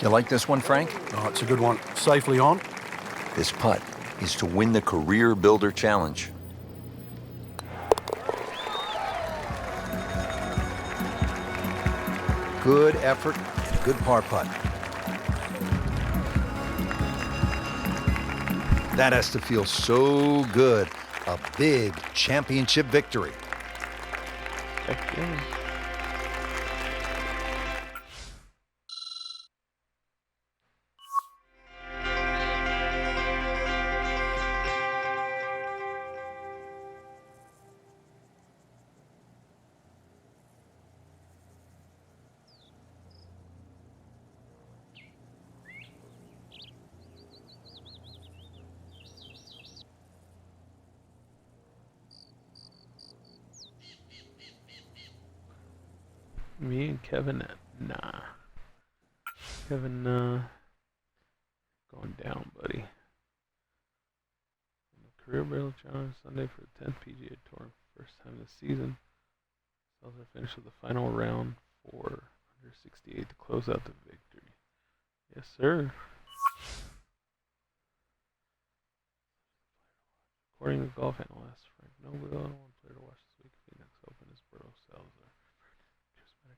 You like this one, Frank? Oh, it's a good one. Safely on. This putt is to win the Career Builder Challenge. Good effort, good par putt. That has to feel so good. A big championship victory. Heck yeah. Me and Kevin, nah. Kevin, going down, buddy. The Career Builder Challenge Sunday for the 10th PGA Tour, first time this season. Celtics finished with the final round for under 68 to close out the victory. Yes, sir. According to golf analyst Frank Nobile, one player to watch this week, Phoenix Open is Burrow Salazar.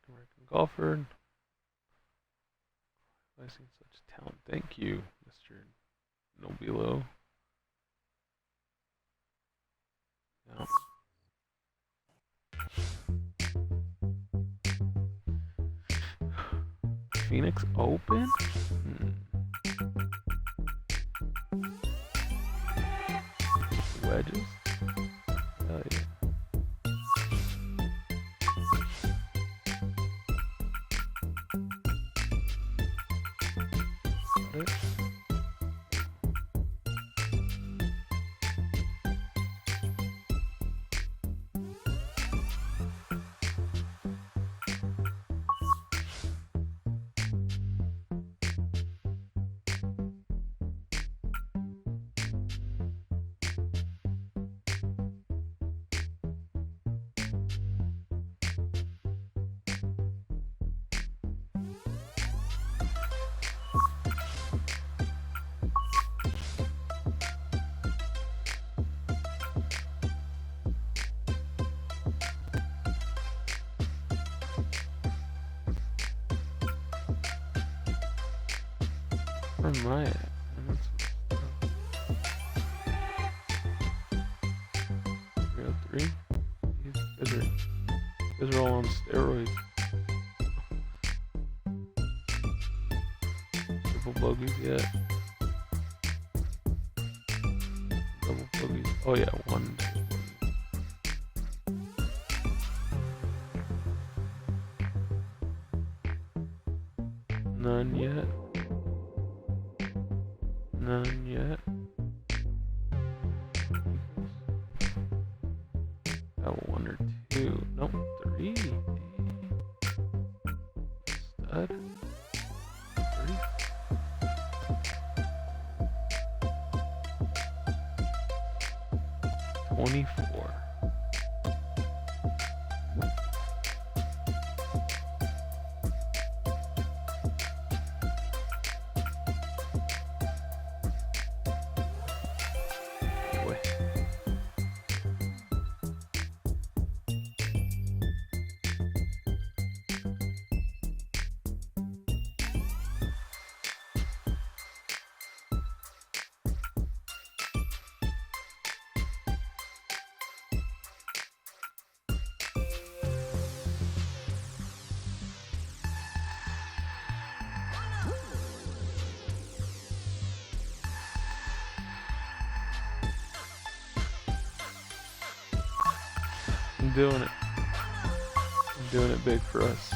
American golfer. I've seen such talent. Thank you, Mr. Nobilo. Now, Phoenix Open? Wedges? Hell yeah. Where am I at? Three. You guys are all on steroids. Triple bogeys yet? Double bogeys. Oh yeah, one. None yet. None yet. Got one or two. Nope, three. Stud. 24. Boy. I'm doing it. I'm doing it big for us.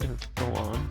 It's still on.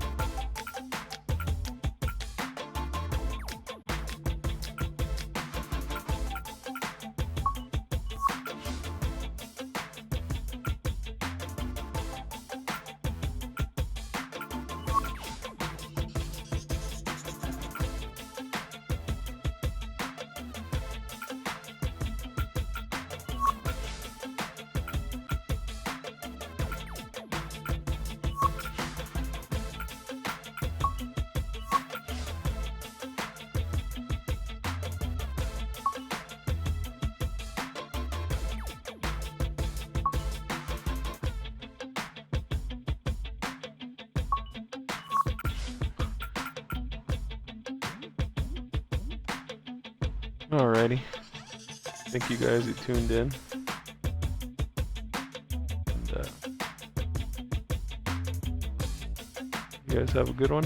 Alrighty. Thank you guys who tuned in. And you guys have a good one.